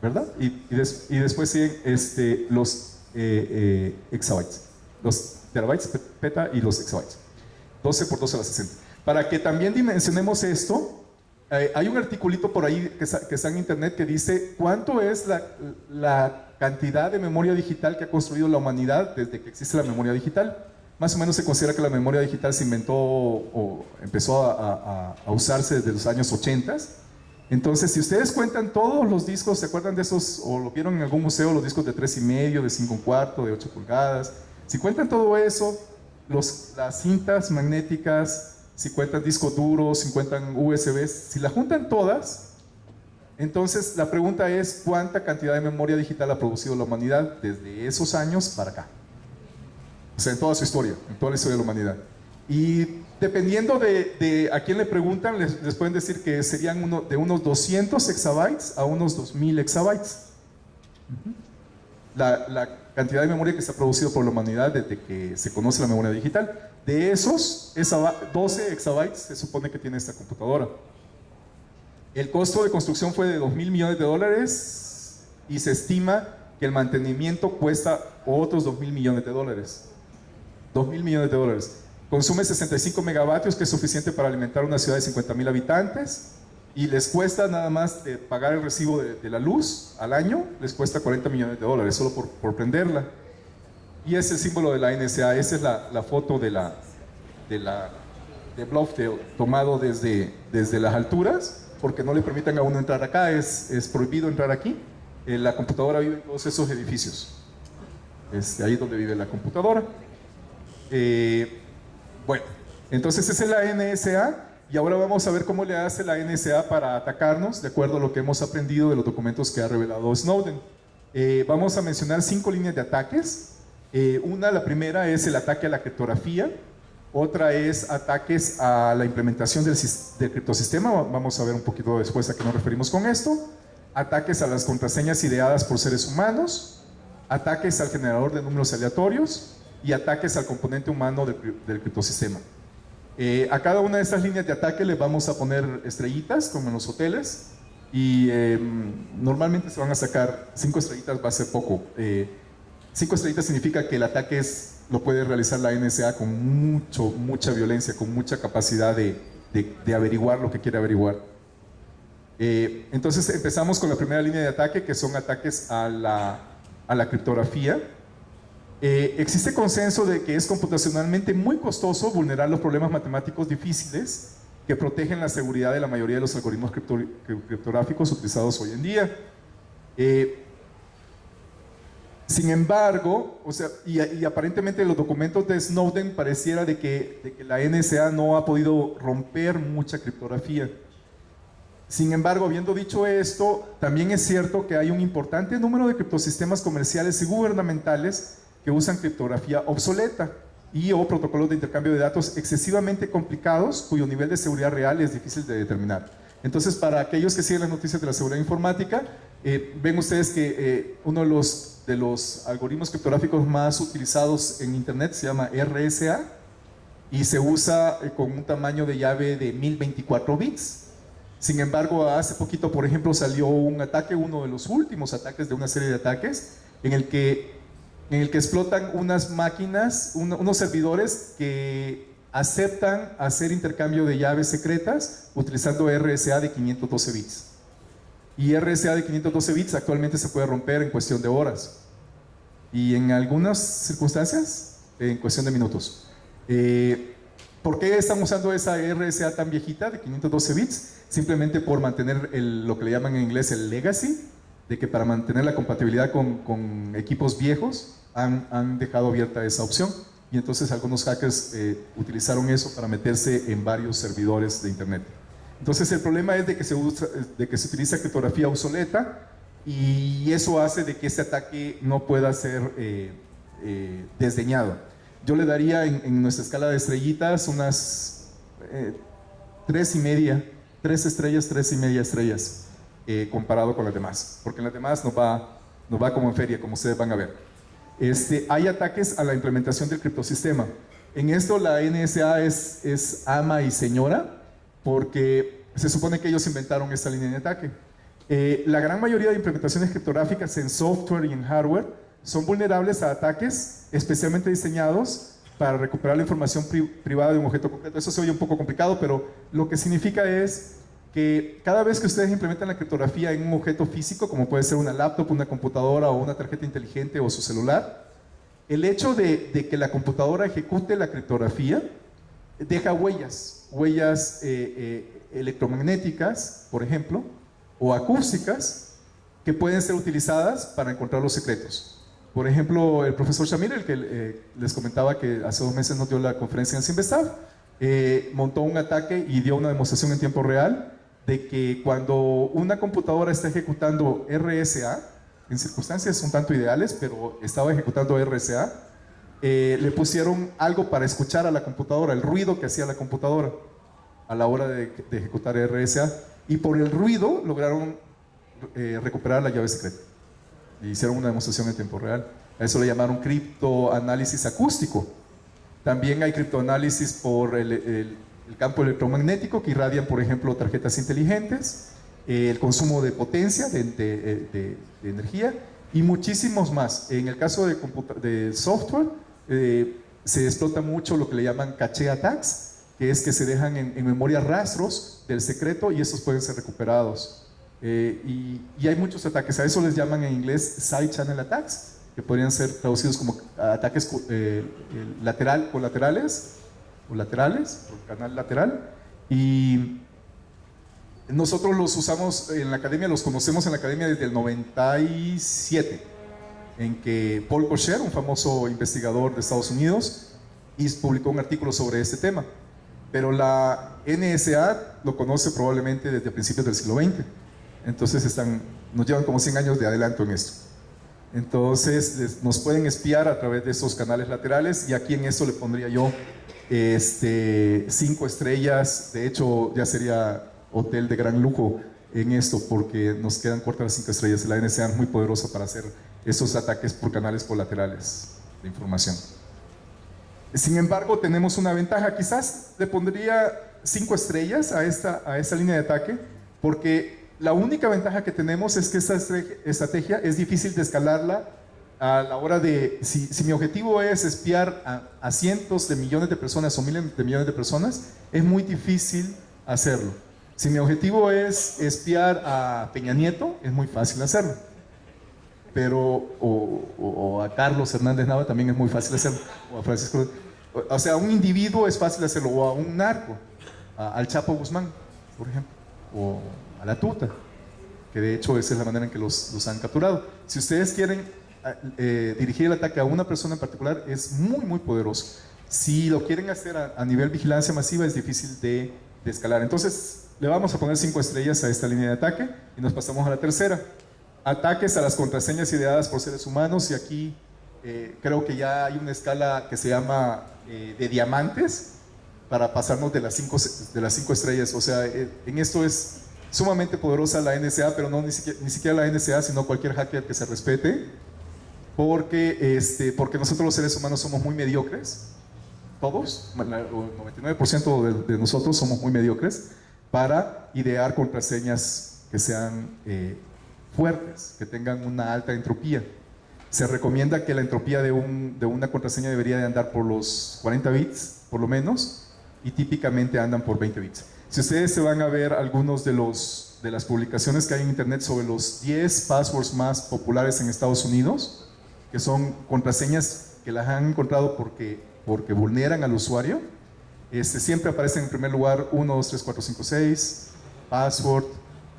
¿verdad? Y después siguen los exabytes, los terabytes, peta y los exabytes, 12 por 2 a la 60. Para que también dimensionemos esto, hay un articulito por ahí que está en internet que dice cuánto es la cantidad de memoria digital que ha construido la humanidad desde que existe la memoria digital. Más o menos se considera que la memoria digital se inventó o empezó a usarse desde los años 80. Entonces, si ustedes cuentan todos los discos, ¿se acuerdan de esos? O lo vieron en algún museo, los discos de 3,5, de 5,25, de 8 pulgadas. Si cuentan todo eso, las cintas magnéticas, si cuentan discos duros, si cuentan USBs, si la juntan todas, entonces la pregunta es ¿cuánta cantidad de memoria digital ha producido la humanidad desde esos años para acá? O sea, en toda su historia, en toda la historia de la humanidad. Y dependiendo de a quién le preguntan, les pueden decir que serían de unos 200 exabytes a unos 2.000 exabytes. La cantidad de memoria que se ha producido por la humanidad desde que se conoce la memoria digital. De esos, 12 exabytes se supone que tiene esta computadora. El costo de construcción fue de 2.000 millones de dólares y se estima que el mantenimiento cuesta otros 2.000 millones de dólares. 2.000 millones de dólares. Consume 65 megavatios, que es suficiente para alimentar una ciudad de 50.000 habitantes, y les cuesta nada más pagar el recibo de la luz al año, les cuesta 40 millones de dólares solo por prenderla. Y es el símbolo de la NSA. Esa es la foto de Bluffdale, tomado desde las alturas, porque no le permiten a uno entrar acá, es prohibido entrar aquí. La computadora vive en todos esos edificios. Ahí es donde vive la computadora. Bueno, entonces esa es la NSA, y ahora vamos a ver cómo le hace la NSA para atacarnos, de acuerdo a lo que hemos aprendido de los documentos que ha revelado Snowden. Vamos a mencionar 5 líneas de ataques. La primera es el ataque a la criptografía, otra es ataques a la implementación del criptosistema, vamos a ver un poquito después a qué nos referimos con esto, ataques a las contraseñas ideadas por seres humanos, ataques al generador de números aleatorios y ataques al componente humano del criptosistema. A cada una de estas líneas de ataque le vamos a poner estrellitas, como en los hoteles, y normalmente se van a sacar 5 estrellitas, va a ser poco. 5 estrellitas significa que el ataque lo puede realizar la NSA con mucha violencia, con mucha capacidad de averiguar lo que quiere averiguar. Entonces empezamos con la primera línea de ataque, que son ataques a la criptografía. Existe consenso de que es computacionalmente muy costoso vulnerar los problemas matemáticos difíciles que protegen la seguridad de la mayoría de los algoritmos criptográficos utilizados hoy en día. Sin embargo, y aparentemente los documentos de Snowden pareciera de que la NSA no ha podido romper mucha criptografía. Sin embargo, habiendo dicho esto, también es cierto que hay un importante número de criptosistemas comerciales y gubernamentales que usan criptografía obsoleta o protocolos de intercambio de datos excesivamente complicados cuyo nivel de seguridad real es difícil de determinar. Entonces, para aquellos que siguen las noticias de la seguridad informática, ven ustedes que uno de los algoritmos criptográficos más utilizados en Internet se llama RSA y se usa con un tamaño de llave de 1024 bits. Sin embargo, hace poquito, por ejemplo, salió un ataque, uno de los últimos ataques de una serie de ataques, en el que explotan unas máquinas, unos servidores que aceptan hacer intercambio de llaves secretas utilizando RSA de 512 bits. Y RSA de 512 bits actualmente se puede romper en cuestión de horas. Y en algunas circunstancias, en cuestión de minutos. ¿Por qué están usando esa RSA tan viejita de 512 bits? Simplemente por mantener lo que le llaman en inglés el legacy, de que para mantener la compatibilidad con equipos viejos han dejado abierta esa opción. Y entonces algunos hackers utilizaron eso para meterse en varios servidores de Internet. Entonces el problema es de que se utiliza criptografía obsoleta y eso hace de que este ataque no pueda ser desdeñado. Yo le daría en nuestra escala de estrellitas unas 3,5, 3 estrellas, 3,5 estrellas comparado con las demás, porque en las demás nos va como en feria, como ustedes van a ver. Hay ataques a la implementación del criptosistema. En esto la NSA es ama y señora, porque se supone que ellos inventaron esta línea de ataque. La gran mayoría de implementaciones criptográficas en software y en hardware son vulnerables a ataques especialmente diseñados para recuperar la información privada de un objeto concreto. Eso se oye un poco complicado, pero lo que significa es que cada vez que ustedes implementan la criptografía en un objeto físico, como puede ser una laptop, una computadora o una tarjeta inteligente o su celular, el hecho de que la computadora ejecute la criptografía deja huellas electromagnéticas, por ejemplo, o acústicas, que pueden ser utilizadas para encontrar los secretos. Por ejemplo, el profesor Shamir, el que les comentaba que hace 2 meses nos dio la conferencia en Simvestab, montó un ataque y dio una demostración en tiempo real de que cuando una computadora está ejecutando RSA, en circunstancias un tanto ideales, pero estaba ejecutando RSA, le pusieron algo para escuchar a la computadora, el ruido que hacía la computadora a la hora de ejecutar RSA, y por el ruido lograron recuperar la llave secreta. Y hicieron una demostración en tiempo real. A eso le llamaron criptoanálisis acústico. También hay criptoanálisis por el campo electromagnético que irradian, por ejemplo, tarjetas inteligentes, el consumo de potencia, de energía, y muchísimos más. En el caso de software, se explota mucho lo que le llaman caché attacks, que es que se dejan en memoria rastros del secreto y estos pueden ser recuperados. Y hay muchos ataques, a eso les llaman en inglés side channel attacks, que podrían ser traducidos como ataques colaterales o laterales, por canal lateral. Y nosotros los usamos en la academia, los conocemos en la academia desde el 97, en que Paul Kocher, un famoso investigador de Estados Unidos, publicó un artículo sobre este tema. Pero la NSA lo conoce probablemente desde principios del siglo XX. Entonces nos llevan como 100 años de adelanto en esto. Entonces nos pueden espiar a través de esos canales laterales, y aquí en eso le pondría yo 5 estrellas. De hecho ya sería hotel de gran lujo en esto, porque nos quedan cortas las 5 estrellas. La NSA es muy poderosa para hacer esos ataques por canales colaterales de información. Sin embargo, tenemos una ventaja. Quizás le pondría 5 estrellas a esta línea de ataque, porque la única ventaja que tenemos es que esta estrategia es difícil de escalarla a la hora de... Si mi objetivo es espiar a cientos de millones de personas o miles de millones de personas, es muy difícil hacerlo. Si mi objetivo es espiar a Peña Nieto, es muy fácil hacerlo. Pero, o a Carlos Hernández Nava también es muy fácil hacerlo, o a Francisco, o sea, a un individuo es fácil hacerlo, o a un narco, al Chapo Guzmán, por ejemplo, o a la Tuta, que de hecho esa es la manera en que los han capturado. Si ustedes quieren dirigir el ataque a una persona en particular, es muy, muy poderoso. Si lo quieren hacer a nivel vigilancia masiva, es difícil de escalar. Entonces, le vamos a poner 5 estrellas a esta línea de ataque y nos pasamos a la tercera. Ataques a las contraseñas ideadas por seres humanos, y aquí creo que ya hay una escala que se llama de diamantes para pasarnos de las 5 estrellas. O sea, en esto es sumamente poderosa la NSA, pero no ni siquiera la NSA, sino cualquier hacker que se respete, porque nosotros los seres humanos somos muy mediocres, todos, el 99% de nosotros somos muy mediocres para idear contraseñas que sean fuertes, que tengan una alta entropía. Se recomienda que la entropía de una contraseña debería de andar por los 40 bits, por lo menos, y típicamente andan por 20 bits. Si ustedes se van a ver algunos de las publicaciones que hay en internet sobre los 10 passwords más populares en Estados Unidos, que son contraseñas que las han encontrado porque vulneran al usuario, siempre aparecen en primer lugar 1, 2, 3, 4, 5, 6, password,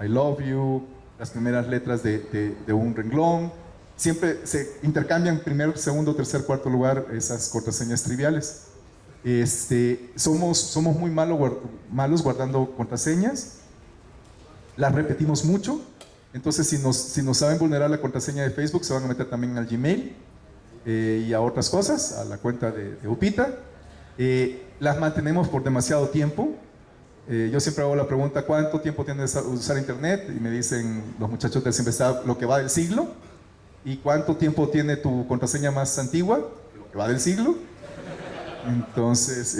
I love you, las primeras letras de un renglón. Siempre se intercambian primer, segundo, tercer, cuarto lugar esas contraseñas triviales. Somos muy malos guardando contraseñas, las repetimos mucho. Entonces, si nos saben vulnerar la contraseña de Facebook, se van a meter también al Gmail y a otras cosas, a la cuenta de Upita. Las mantenemos por demasiado tiempo. Yo siempre hago la pregunta: ¿cuánto tiempo tienes de usar internet? Y me dicen los muchachos del Simvestab, lo que va del siglo. ¿Y cuánto tiempo tiene tu contraseña más antigua? Lo que va del siglo. Entonces,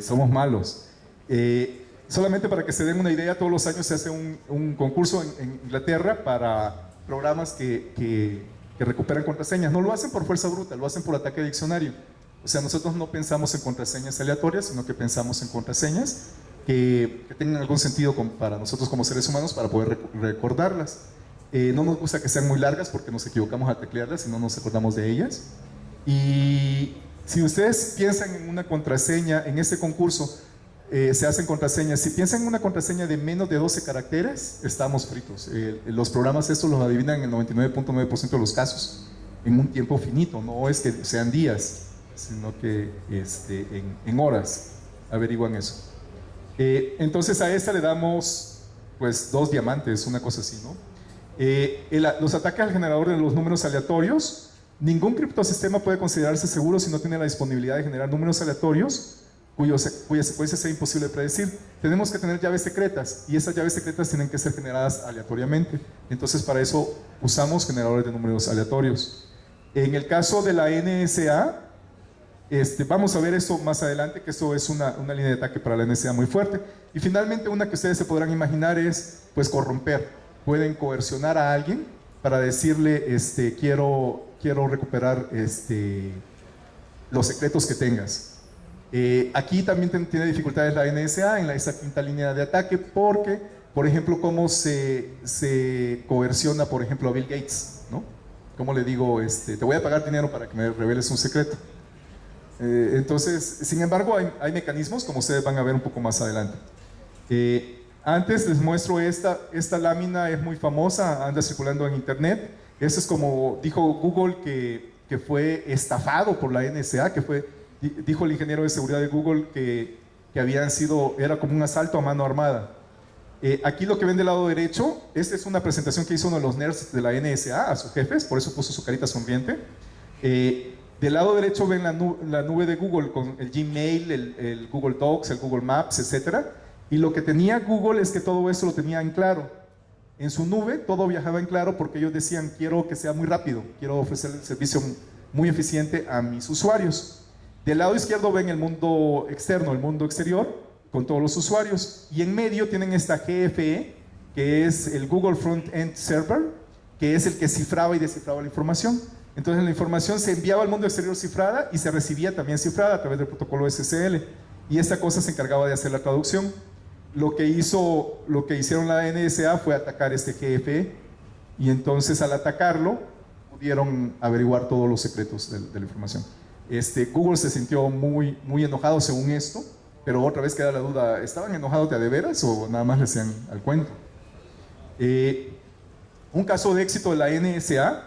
somos malos. Solamente para que se den una idea, todos los años se hace un concurso en Inglaterra para programas que recuperan contraseñas. No lo hacen por fuerza bruta, lo hacen por ataque de diccionario. O sea, nosotros no pensamos en contraseñas aleatorias, sino que pensamos en contraseñas que tengan algún sentido para nosotros como seres humanos para poder recordarlas. No nos gusta que sean muy largas porque nos equivocamos al teclearlas y no nos acordamos de ellas. Y si ustedes piensan en una contraseña, en este concurso se hacen contraseñas. Si piensan en una contraseña de menos de 12 caracteres, estamos fritos. Los programas estos los adivinan en el 99.9% de los casos, en un tiempo finito. No es que sean días, sino que en horas averiguan eso. Entonces a esta le damos pues 2 diamantes, una cosa así, ¿no? Los ataques al generador de los números aleatorios. Ningún criptosistema puede considerarse seguro si no tiene la disponibilidad de generar números aleatorios cuya secuencia sea imposible de predecir. Tenemos que tener llaves secretas, y esas llaves secretas tienen que ser generadas aleatoriamente. Entonces para eso usamos generadores de números aleatorios. En el caso de la NSA, vamos a ver esto más adelante, que esto es una línea de ataque para la NSA muy fuerte. Y finalmente, una que ustedes se podrán imaginar es pues corromper. Pueden coercionar a alguien para decirle quiero recuperar los secretos que tengas. Aquí también tiene dificultades la NSA en esa quinta línea de ataque, porque, por ejemplo, cómo se coerciona, por ejemplo, a Bill Gates, ¿no? ¿Cómo le digo, te voy a pagar dinero para que me reveles un secreto? Entonces, sin embargo, hay mecanismos, como ustedes van a ver un poco más adelante. Antes les muestro esta lámina, es muy famosa, anda circulando en internet. Eso es como dijo Google que fue estafado por la NSA, dijo el ingeniero de seguridad de Google que era como un asalto a mano armada. Aquí lo que ven del lado derecho, esta es una presentación que hizo uno de los nerds de la NSA a sus jefes, por eso puso su carita sonriente. Del lado derecho ven la nube de Google con el Gmail, el Google Docs, el Google Maps, etc. Y lo que tenía Google es que todo eso lo tenía en claro. En su nube todo viajaba en claro porque ellos decían: quiero que sea muy rápido, quiero ofrecer el servicio muy eficiente a mis usuarios. Del lado izquierdo ven el mundo externo, el mundo exterior, con todos los usuarios. Y en medio tienen esta GFE, que es el Google Front End Server, que es el que cifraba y descifraba la información. Entonces la información se enviaba al mundo exterior cifrada y se recibía también cifrada a través del protocolo SSL. Y esta cosa se encargaba de hacer la traducción. Lo que hicieron la NSA fue atacar este GFE, y entonces al atacarlo pudieron averiguar todos los secretos de la información. Google se sintió muy, muy enojado según esto, pero otra vez queda la duda, ¿estaban enojados de a de veras o nada más le hacían al cuento? Un caso de éxito de la NSA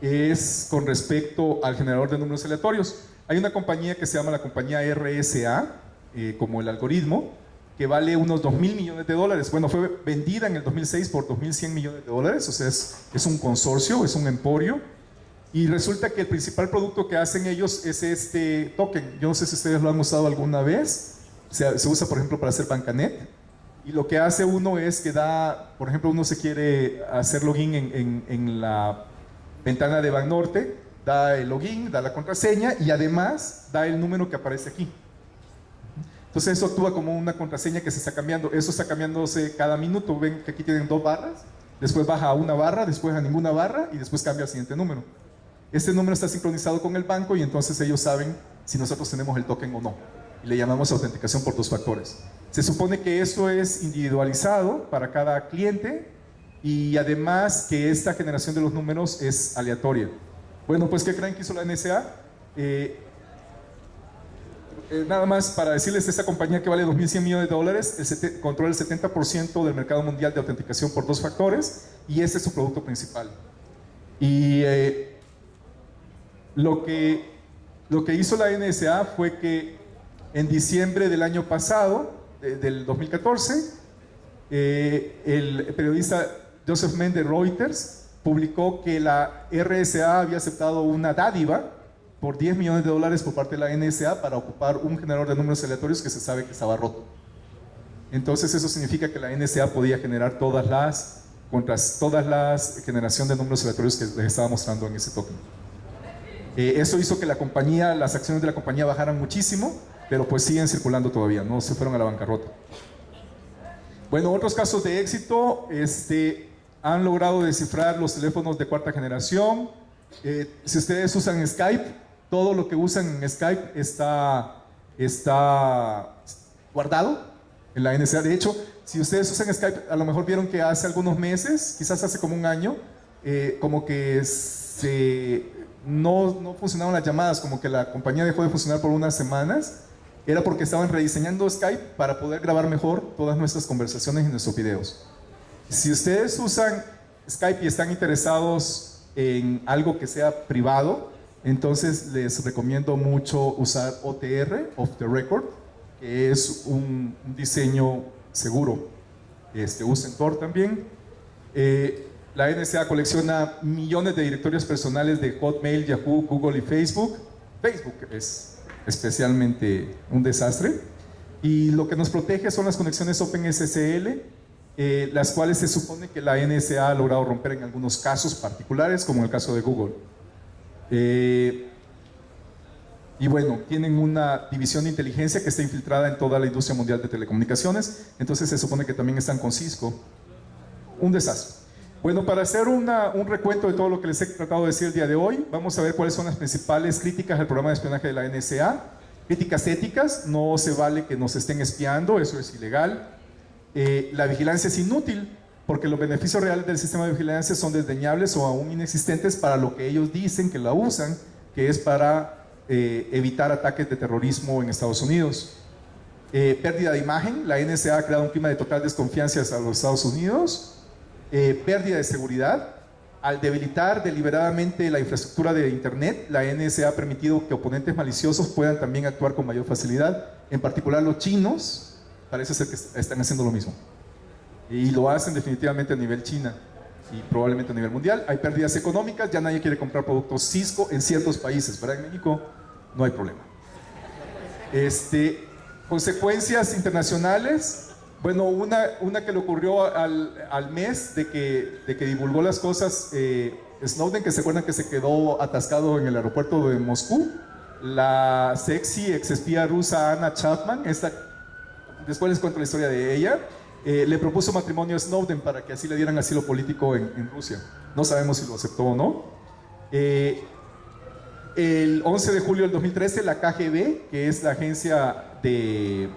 es con respecto al generador de números aleatorios. Hay una compañía que se llama la compañía RSA, como el algoritmo, que vale unos $2.000 millones. Bueno, fue vendida en el 2006 por $2.100 millones, o sea, es un consorcio, es un emporio, y resulta que el principal producto que hacen ellos es este token. Yo no sé si ustedes lo han usado alguna vez, se usa por ejemplo para hacer Bancanet, y lo que hace uno es que da, por ejemplo, uno se quiere hacer login en la ventana de Banorte, da el login, da la contraseña y además da el número que aparece aquí. Entonces eso actúa como una contraseña que se está cambiando. Eso está cambiándose cada minuto. Ven que aquí tienen 2 barras, después baja a una barra, después a ninguna barra y después cambia al siguiente número. Este número está sincronizado con el banco y entonces ellos saben si nosotros tenemos el token o no. Y le llamamos autenticación por 2 factores. Se supone que esto es individualizado para cada cliente y además que esta generación de los números es aleatoria. Bueno, pues ¿qué creen que hizo la NSA? Nada más para decirles, esta compañía que vale $2.100 millones, controla el 70% del mercado mundial de autenticación por 2 factores y este es su producto principal. Y lo que hizo la NSA fue que en diciembre del año pasado, del 2014, el periodista Joseph Menn de Reuters publicó que la RSA había aceptado una dádiva por $10 millones por parte de la NSA para ocupar un generador de números aleatorios que se sabe que estaba roto. Entonces eso significa que la NSA podía generar todas las generación de números aleatorios que les estaba mostrando en ese token. Eso hizo que las acciones de la compañía bajaran muchísimo, pero pues siguen circulando todavía, no se fueron a la bancarrota. Bueno, otros casos de éxito, han logrado descifrar los teléfonos de 4ª generación. Si ustedes usan Skype, todo lo que usan en Skype está guardado en la NSA. De hecho, si ustedes usan Skype, a lo mejor vieron que hace algunos meses, quizás hace como un año, como que no funcionaban las llamadas, como que la compañía dejó de funcionar por unas semanas. Era porque estaban rediseñando Skype para poder grabar mejor todas nuestras conversaciones y nuestros videos. Si ustedes usan Skype y están interesados en algo que sea privado, entonces les recomiendo mucho usar OTR, Off the Record, que es un diseño seguro. Usen Tor también. La NSA colecciona millones de directorios personales de Hotmail, Yahoo, Google y Facebook. Facebook es especialmente un desastre. Y lo que nos protege son las conexiones OpenSSL, las cuales se supone que la NSA ha logrado romper en algunos casos particulares, como en el caso de Google. Y bueno, tienen una división de inteligencia que está infiltrada en toda la industria mundial de telecomunicaciones, entonces se supone que también están con Cisco. Un desastre. Bueno, para hacer un recuento de todo lo que les he tratado de decir el día de hoy, vamos a ver cuáles son las principales críticas al programa de espionaje de la NSA. Críticas éticas: no se vale que nos estén espiando, eso es ilegal. La vigilancia es inútil, porque los beneficios reales del sistema de vigilancia son desdeñables o aún inexistentes para lo que ellos dicen que la usan, que es para evitar ataques de terrorismo en Estados Unidos. Pérdida de imagen: la NSA ha creado un clima de total desconfianza hacia los Estados Unidos. Pérdida de seguridad: al debilitar deliberadamente la infraestructura de Internet, la NSA ha permitido que oponentes maliciosos puedan también actuar con mayor facilidad. En particular los chinos parece ser que están haciendo lo mismo, y lo hacen definitivamente a nivel China y probablemente a nivel mundial. Hay pérdidas económicas: ya nadie quiere comprar productos Cisco en ciertos países, ¿verdad? En México no hay problema. Consecuencias internacionales: bueno, una que le ocurrió al mes de que divulgó las cosas, Snowden, que se acuerdan que se quedó atascado en el aeropuerto de Moscú. la sexy exespía rusa Anna Chapman, después les cuento la historia de ella, le propuso matrimonio a Snowden para que así le dieran asilo político en Rusia. No sabemos si lo aceptó o no. El 11 de julio del 2013, la KGB, que es la agencia de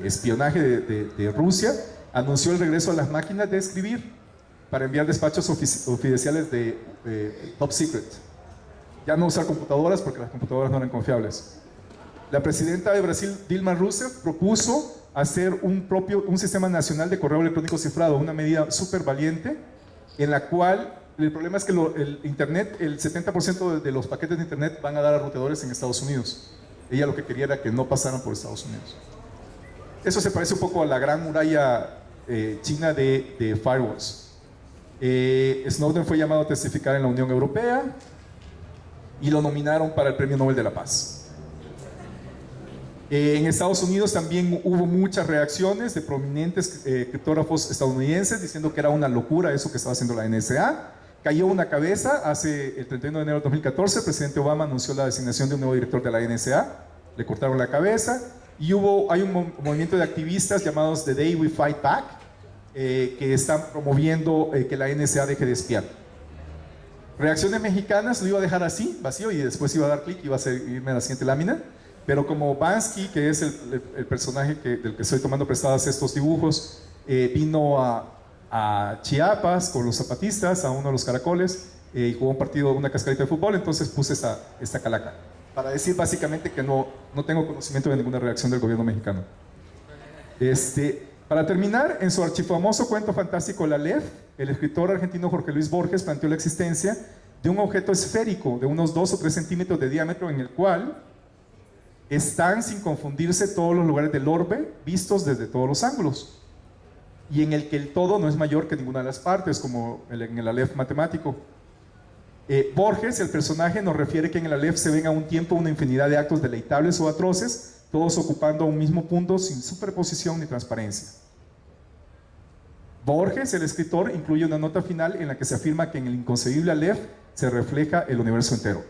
espionaje de Rusia, anunció el regreso a las máquinas de escribir para enviar despachos oficiales de top secret. Ya no usar computadoras porque las computadoras no eran confiables. La presidenta de Brasil, Dilma Rousseff, propuso hacer un sistema nacional de correo electrónico cifrado, una medida súper valiente, en la cual el problema es que el Internet, el 70% de los paquetes de Internet van a dar a ruteadores en Estados Unidos. Ella lo que quería era que no pasaran por Estados Unidos. Eso se parece un poco a la gran muralla china de firewalls. Snowden fue llamado a testificar en la Unión Europea y lo nominaron para el Premio Nobel de la Paz. En Estados Unidos también hubo muchas reacciones de prominentes criptógrafos estadounidenses diciendo que era una locura eso que estaba haciendo la NSA. Cayó una cabeza hace el 31 de enero de 2014, el presidente Obama anunció la designación de un nuevo director de la NSA, le cortaron la cabeza y hay un movimiento de activistas llamados The Day We Fight Back que están promoviendo que la NSA deje de espiar. Reacciones mexicanas lo iba a dejar así, vacío, y después iba a dar clic y iba a irme a la siguiente lámina. Pero como Bansky, que es el personaje del que estoy tomando prestadas estos dibujos, vino a Chiapas con los zapatistas, a uno de los caracoles, y jugó un partido, una cascarita de fútbol, entonces puse esta calaca. Para decir básicamente que no tengo conocimiento de ninguna reacción del gobierno mexicano. Para terminar, en su archifamoso cuento fantástico La Aleph, el escritor argentino Jorge Luis Borges planteó la existencia de un objeto esférico de unos 2 o 3 centímetros de diámetro en el cual están sin confundirse todos los lugares del orbe vistos desde todos los ángulos y en el que el todo no es mayor que ninguna de las partes, como en el Aleph matemático. Borges, el personaje, nos refiere que en el Aleph se ven a un tiempo una infinidad de actos deleitables o atroces, todos ocupando un mismo punto sin superposición ni transparencia. Borges, el escritor, incluye una nota final en la que se afirma que en el inconcebible Aleph se refleja el universo entero.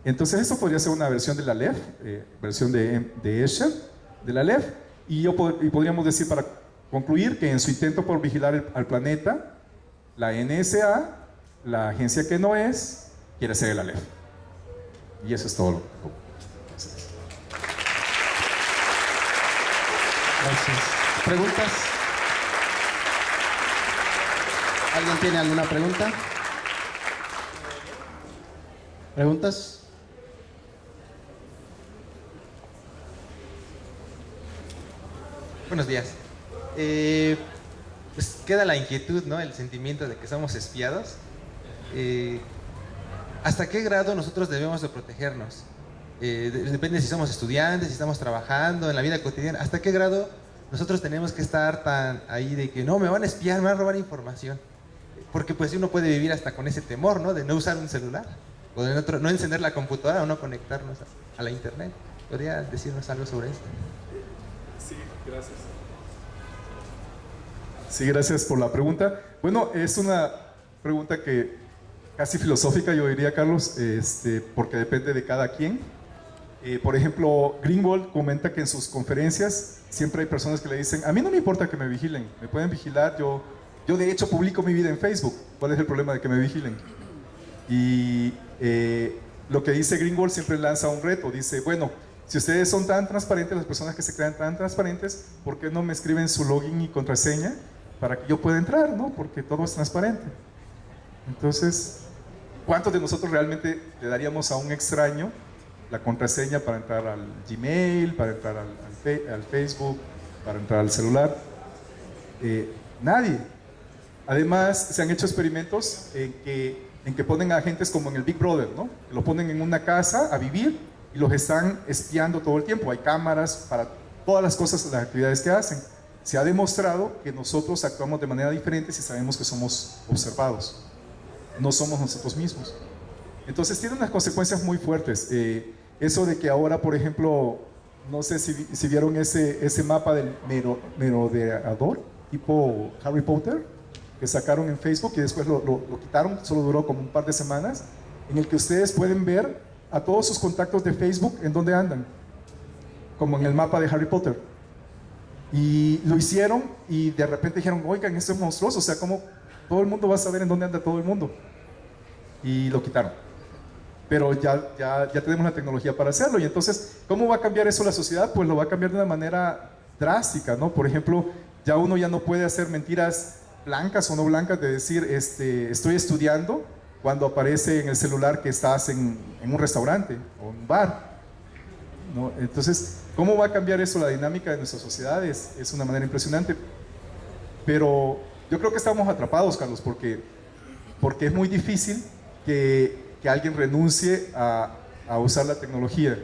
Entonces esto podría ser una versión del Aleph, versión de Escher, del Aleph, y podríamos decir para concluir que en su intento por vigilar al planeta, la NSA, la agencia que no es, quiere ser el Aleph. Y eso es todo lo que tengo. Gracias. ¿Preguntas? ¿Alguien tiene alguna pregunta? ¿Preguntas? Buenos días. Pues queda la inquietud, ¿no? El sentimiento de que somos espiados. ¿Hasta qué grado nosotros debemos de protegernos? Depende si somos estudiantes, si estamos trabajando en la vida cotidiana. ¿Hasta qué grado nosotros tenemos que estar tan ahí de que no, me van a espiar, me van a robar información? Porque pues uno puede vivir hasta con ese temor, ¿no? De no usar un celular, o de no encender la computadora, o no conectarnos a la internet. ¿Podría decirnos algo sobre esto? Sí, gracias. Sí, gracias por la pregunta. Bueno, es una pregunta que casi filosófica, yo diría, Carlos, porque depende de cada quien. Por ejemplo, Greenwald comenta que en sus conferencias siempre hay personas que le dicen: a mí no me importa que me vigilen, me pueden vigilar, yo de hecho publico mi vida en Facebook, ¿cuál es el problema de que me vigilen? Y lo que dice Greenwald siempre lanza un reto, dice: bueno, si ustedes son tan transparentes, las personas que se crean tan transparentes, ¿por qué no me escriben su login y contraseña para que yo pueda entrar, ¿no? Porque todo es transparente. Entonces, ¿cuántos de nosotros realmente le daríamos a un extraño la contraseña para entrar al Gmail, para entrar al Facebook, para entrar al celular? Nadie. Además, se han hecho experimentos en que ponen a agentes como en el Big Brother, ¿no? Lo ponen en una casa a vivir y los están espiando todo el tiempo. Hay cámaras para todas las cosas, las actividades que hacen. Se ha demostrado que nosotros actuamos de manera diferente si sabemos que somos observados. No somos nosotros mismos. Entonces tiene unas consecuencias muy fuertes. Eso de que ahora, por ejemplo, no sé si vieron ese mapa del merodeador, tipo Harry Potter, que sacaron en Facebook y después lo quitaron, solo duró como un par de semanas, en el que ustedes pueden ver a todos sus contactos de Facebook en dónde andan, como en el mapa de Harry Potter. Y lo hicieron y de repente dijeron, oigan, esto es monstruoso, o sea, ¿cómo todo el mundo va a saber en dónde anda todo el mundo? Y lo quitaron. Pero ya tenemos la tecnología para hacerlo. Y entonces, ¿cómo va a cambiar eso la sociedad? Pues lo va a cambiar de una manera drástica, ¿no? Por ejemplo, ya uno ya no puede hacer mentiras blancas o no blancas de decir, estoy estudiando, cuando aparece en el celular que estás en un restaurante o en un bar, ¿no? Entonces, ¿cómo va a cambiar eso la dinámica de nuestra sociedad? Es una manera impresionante. Pero yo creo que estamos atrapados, Carlos, porque es muy difícil que alguien renuncie a usar la tecnología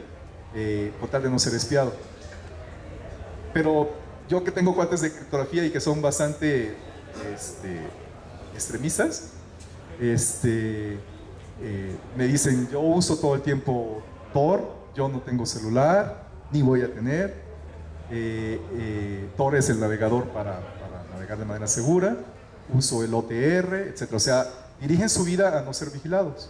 con tal de no ser espiado. Pero yo que tengo cuates de criptografía y que son bastante extremistas, me dicen, yo uso todo el tiempo Tor, yo no tengo celular, ni voy a tener. Tor es el navegador para navegar de manera segura, uso el OTR, etc. O sea, dirigen su vida a no ser vigilados.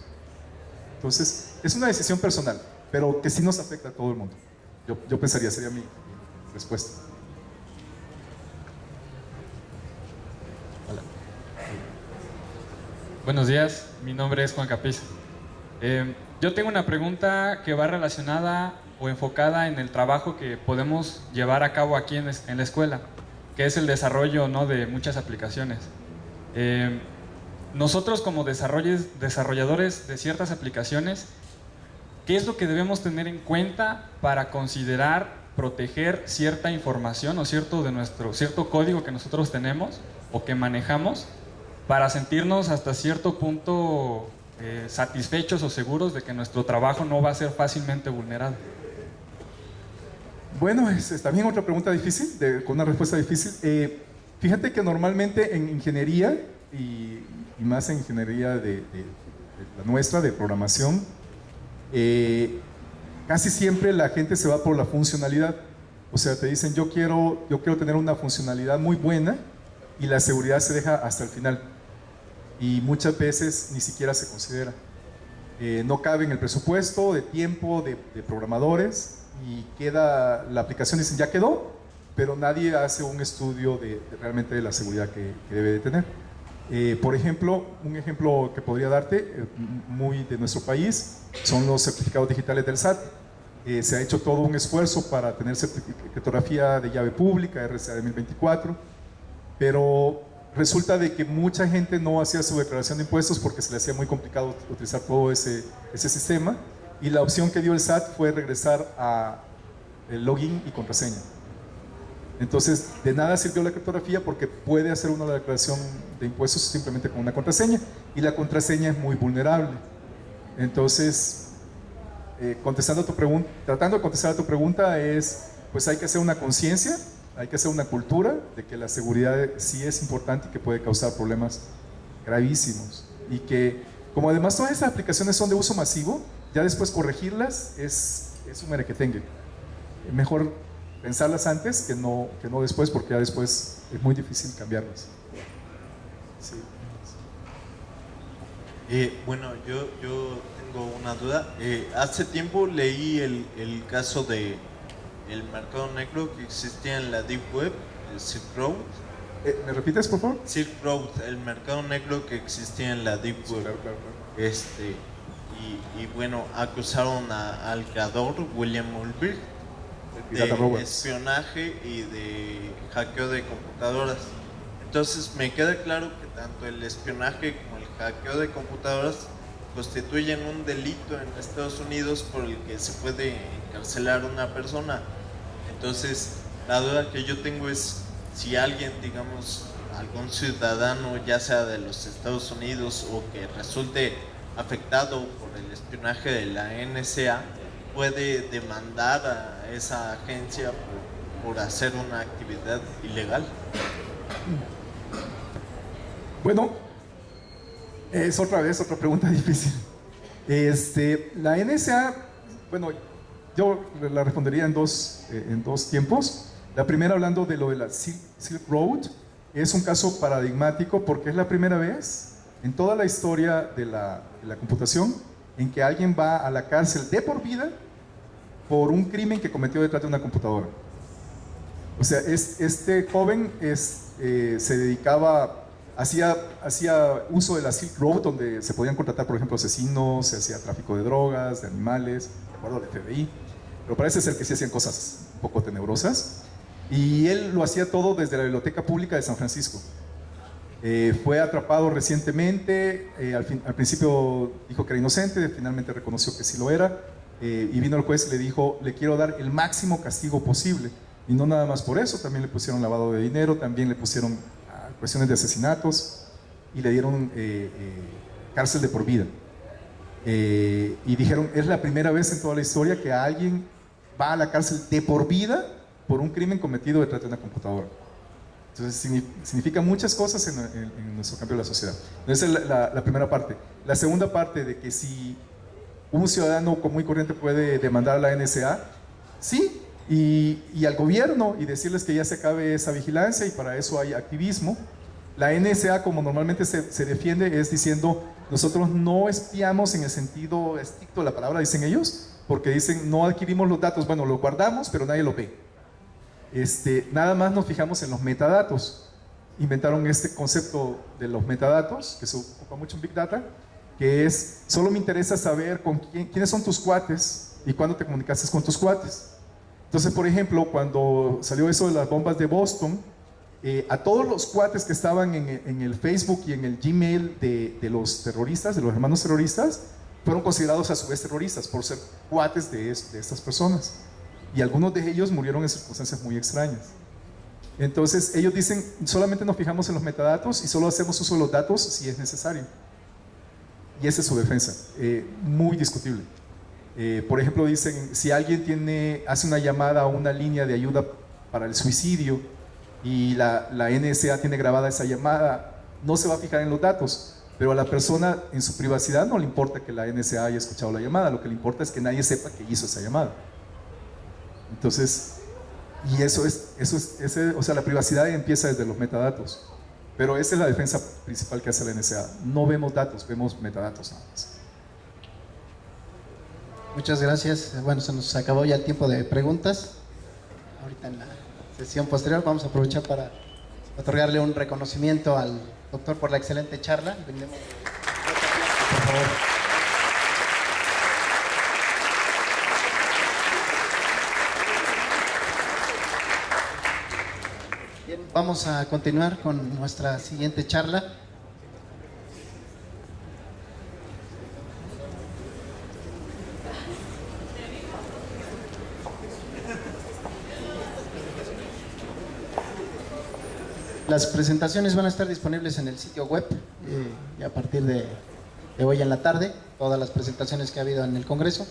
Entonces, es una decisión personal, pero que sí nos afecta a todo el mundo. Yo pensaría, sería mi respuesta. Hola. Buenos días, mi nombre es Juan Capiz. Yo tengo una pregunta que va relacionada o enfocada en el trabajo que podemos llevar a cabo aquí en la escuela, que es el desarrollo, ¿no?, de muchas aplicaciones. Nosotros como desarrolladores de ciertas aplicaciones, ¿qué es lo que debemos tener en cuenta para considerar proteger cierta información o cierto código que nosotros tenemos o que manejamos para sentirnos hasta cierto punto satisfechos o seguros de que nuestro trabajo no va a ser fácilmente vulnerado? Bueno, es también otra pregunta difícil, con una respuesta difícil. Fíjate que normalmente en ingeniería, y más en ingeniería de la nuestra, de programación, casi siempre la gente se va por la funcionalidad. O sea, te dicen, yo quiero tener una funcionalidad muy buena, y la seguridad se deja hasta el final. Y muchas veces ni siquiera se considera. No cabe en el presupuesto de tiempo de programadores, y queda la aplicación, dicen, ya quedó, pero nadie hace un estudio realmente de la seguridad que debe de tener. Por ejemplo, un ejemplo que podría darte, muy de nuestro país, son los certificados digitales del SAT. Se ha hecho todo un esfuerzo para tener criptografía de llave pública, RCA de 1024, pero resulta de que mucha gente no hacía su declaración de impuestos porque se le hacía muy complicado utilizar todo ese sistema, y la opción que dio el SAT fue regresar a el login y contraseña. Entonces, de nada sirvió la criptografía porque puede hacer uno la declaración de impuestos simplemente con una contraseña, y la contraseña es muy vulnerable. Entonces, tratando de contestar a tu pregunta, pues hay que hacer una conciencia, hay que hacer una cultura de que la seguridad sí es importante y que puede causar problemas gravísimos, y que como además todas esas aplicaciones son de uso masivo, ya después corregirlas es un merequetengue. Mejor pensarlas antes que no después, porque ya después es muy difícil cambiarlas. Sí. Bueno, yo tengo una duda. Hace tiempo leí el caso de el mercado negro que existía en la Deep Web, el Silk Road. ¿Me repites, por favor? Silk Road, el mercado negro que existía en la Deep Web. Claro. Y bueno, acusaron al creador, William Ulbricht, de espionaje y de hackeo de computadoras. Entonces me queda claro que tanto el espionaje como el hackeo de computadoras constituyen un delito en Estados Unidos por el que se puede encarcelar a una persona. Entonces la duda que yo tengo es si alguien, digamos, algún ciudadano, ya sea de los Estados Unidos o que resulte afectado por el espionaje de la NSA, puede demandar a esa agencia por hacer una actividad ilegal. Bueno, es otra pregunta difícil. La NSA, bueno, yo la respondería en dos tiempos. La primera, hablando de lo de la Silk Road, es un caso paradigmático porque es la primera vez en toda la historia de la computación en que alguien va a la cárcel de por vida por un crimen que cometió detrás de una computadora. O sea, este joven se dedicaba, hacía uso de la Silk Road, donde se podían contratar, por ejemplo, asesinos, se hacía tráfico de drogas, de animales, de acuerdo al FBI, pero parece ser que sí hacían cosas un poco tenebrosas, y él lo hacía todo desde la Biblioteca Pública de San Francisco. Fue atrapado recientemente, al principio dijo que era inocente, finalmente reconoció que sí lo era, y vino el juez y le dijo: le quiero dar el máximo castigo posible. Y no nada más por eso, también le pusieron lavado de dinero, también le pusieron cuestiones de asesinatos y le dieron cárcel de por vida. Y dijeron: es la primera vez en toda la historia que alguien va a la cárcel de por vida por un crimen cometido detrás de una computadora. Entonces significa muchas cosas en nuestro cambio de la sociedad. Esa es la primera parte. La segunda parte, de que si un ciudadano común y corriente puede demandar a la NSA, sí, y al gobierno, y decirles que ya se acabe esa vigilancia, y para eso hay activismo. La NSA, como normalmente se defiende, es diciendo: nosotros no espiamos en el sentido estricto de la palabra, dicen ellos, porque dicen: no adquirimos los datos, bueno, los guardamos, pero nadie lo ve. Nada más nos fijamos en los metadatos. Inventaron este concepto de los metadatos, que se ocupa mucho en Big Data, que es: solo me interesa saber quiénes son tus cuates y cuándo te comunicaste con tus cuates. Entonces, por ejemplo, cuando salió eso de las bombas de Boston, a todos los cuates que estaban en el Facebook y en el Gmail de los terroristas, de los hermanos terroristas, fueron considerados a su vez terroristas por ser cuates de estas personas. Y algunos de ellos murieron en circunstancias muy extrañas. Entonces ellos dicen: solamente nos fijamos en los metadatos y solo hacemos uso de los datos si es necesario. Y esa es su defensa, muy discutible. Por ejemplo, dicen: si alguien hace una llamada a una línea de ayuda para el suicidio y la NSA tiene grabada esa llamada, no se va a fijar en los datos, pero a la persona en su privacidad no le importa que la NSA haya escuchado la llamada, lo que le importa es que nadie sepa que hizo esa llamada. Entonces, y o sea, la privacidad empieza desde los metadatos, pero esa es la defensa principal que hace la NSA. No vemos datos, vemos metadatos nada más. Muchas gracias. Bueno, se nos acabó ya el tiempo de preguntas. Ahorita en la sesión posterior vamos a aprovechar para otorgarle un reconocimiento al doctor por la excelente charla. Brindemos, por favor. Bien, vamos a continuar con nuestra siguiente charla. Las presentaciones van a estar disponibles en el sitio web y a partir de hoy en la tarde. Todas las presentaciones que ha habido en el Congreso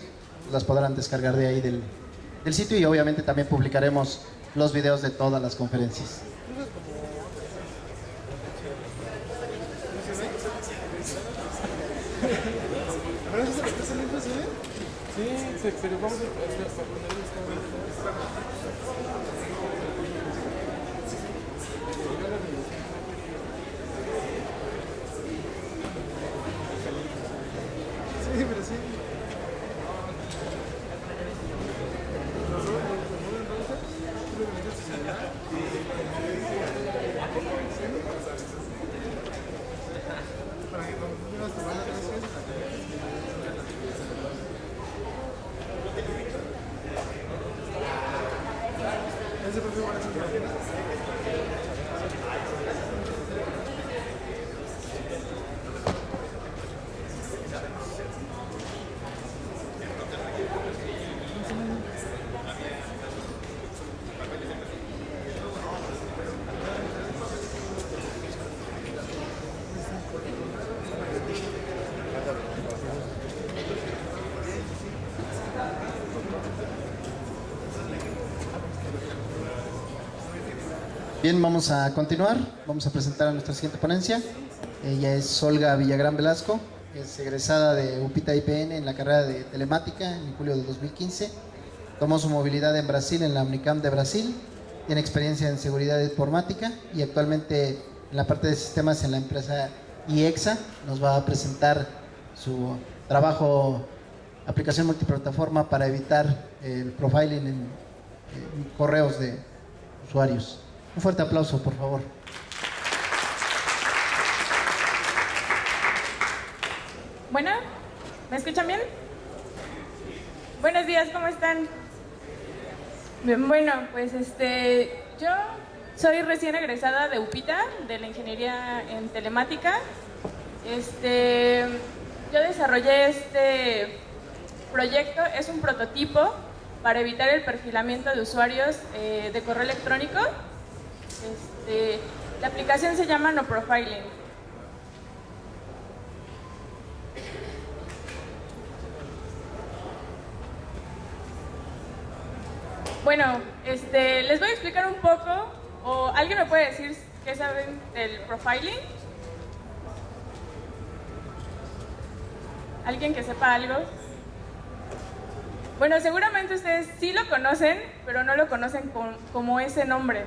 las podrán descargar de ahí del sitio, y obviamente también publicaremos los videos de todas las conferencias. Pero vamos a Bien, vamos a continuar. Vamos a presentar a nuestra siguiente ponencia. Ella es Olga Villagrán Velasco, es egresada de UPITA IPN en la carrera de telemática en julio de 2015. Tomó su movilidad en Brasil, en la Unicamp de Brasil. Tiene experiencia en seguridad informática y actualmente en la parte de sistemas en la empresa IEXA. Nos va a presentar su trabajo, aplicación multiplataforma para evitar el profiling en correos de usuarios. Un fuerte aplauso, por favor. Bueno, ¿me escuchan bien? Buenos días, ¿cómo están? Bien, bueno, pues yo soy recién egresada de UPITA, de la Ingeniería en Telemática. Yo desarrollé este proyecto, es un prototipo para evitar el perfilamiento de usuarios de correo electrónico. La aplicación se llama No Profiling. Bueno, les voy a explicar un poco, o alguien me puede decir qué saben del profiling. ¿Alguien que sepa algo? Bueno, seguramente ustedes sí lo conocen, pero no lo conocen como ese nombre.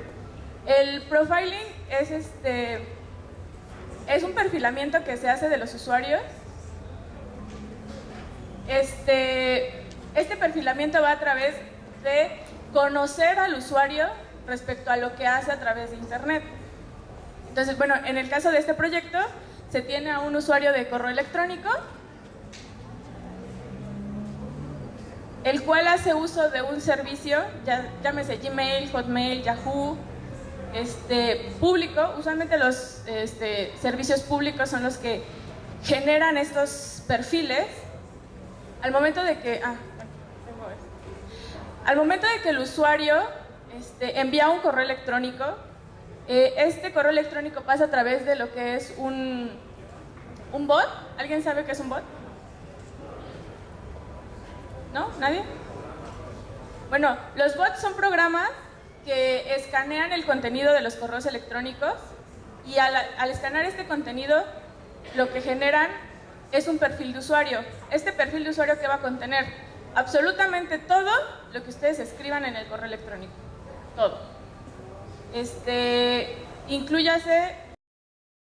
El profiling es un perfilamiento que se hace de los usuarios. Este perfilamiento va a través de conocer al usuario respecto a lo que hace a través de Internet. Entonces, bueno, en el caso de este proyecto, se tiene a un usuario de correo electrónico, el cual hace uso de un servicio, llámese Gmail, Hotmail, Yahoo, público. Usualmente los servicios públicos son los que generan estos perfiles. Al momento de que el usuario envía un correo electrónico, este correo electrónico pasa a través de lo que es un bot. ¿Alguien sabe qué es un bot? ¿No? ¿Nadie? Bueno, los bots son programas que escanean el contenido de los correos electrónicos y al escanear este contenido, lo que generan es un perfil de usuario. Este perfil de usuario que va a contener absolutamente todo lo que ustedes escriban en el correo electrónico. Todo. Inclúyase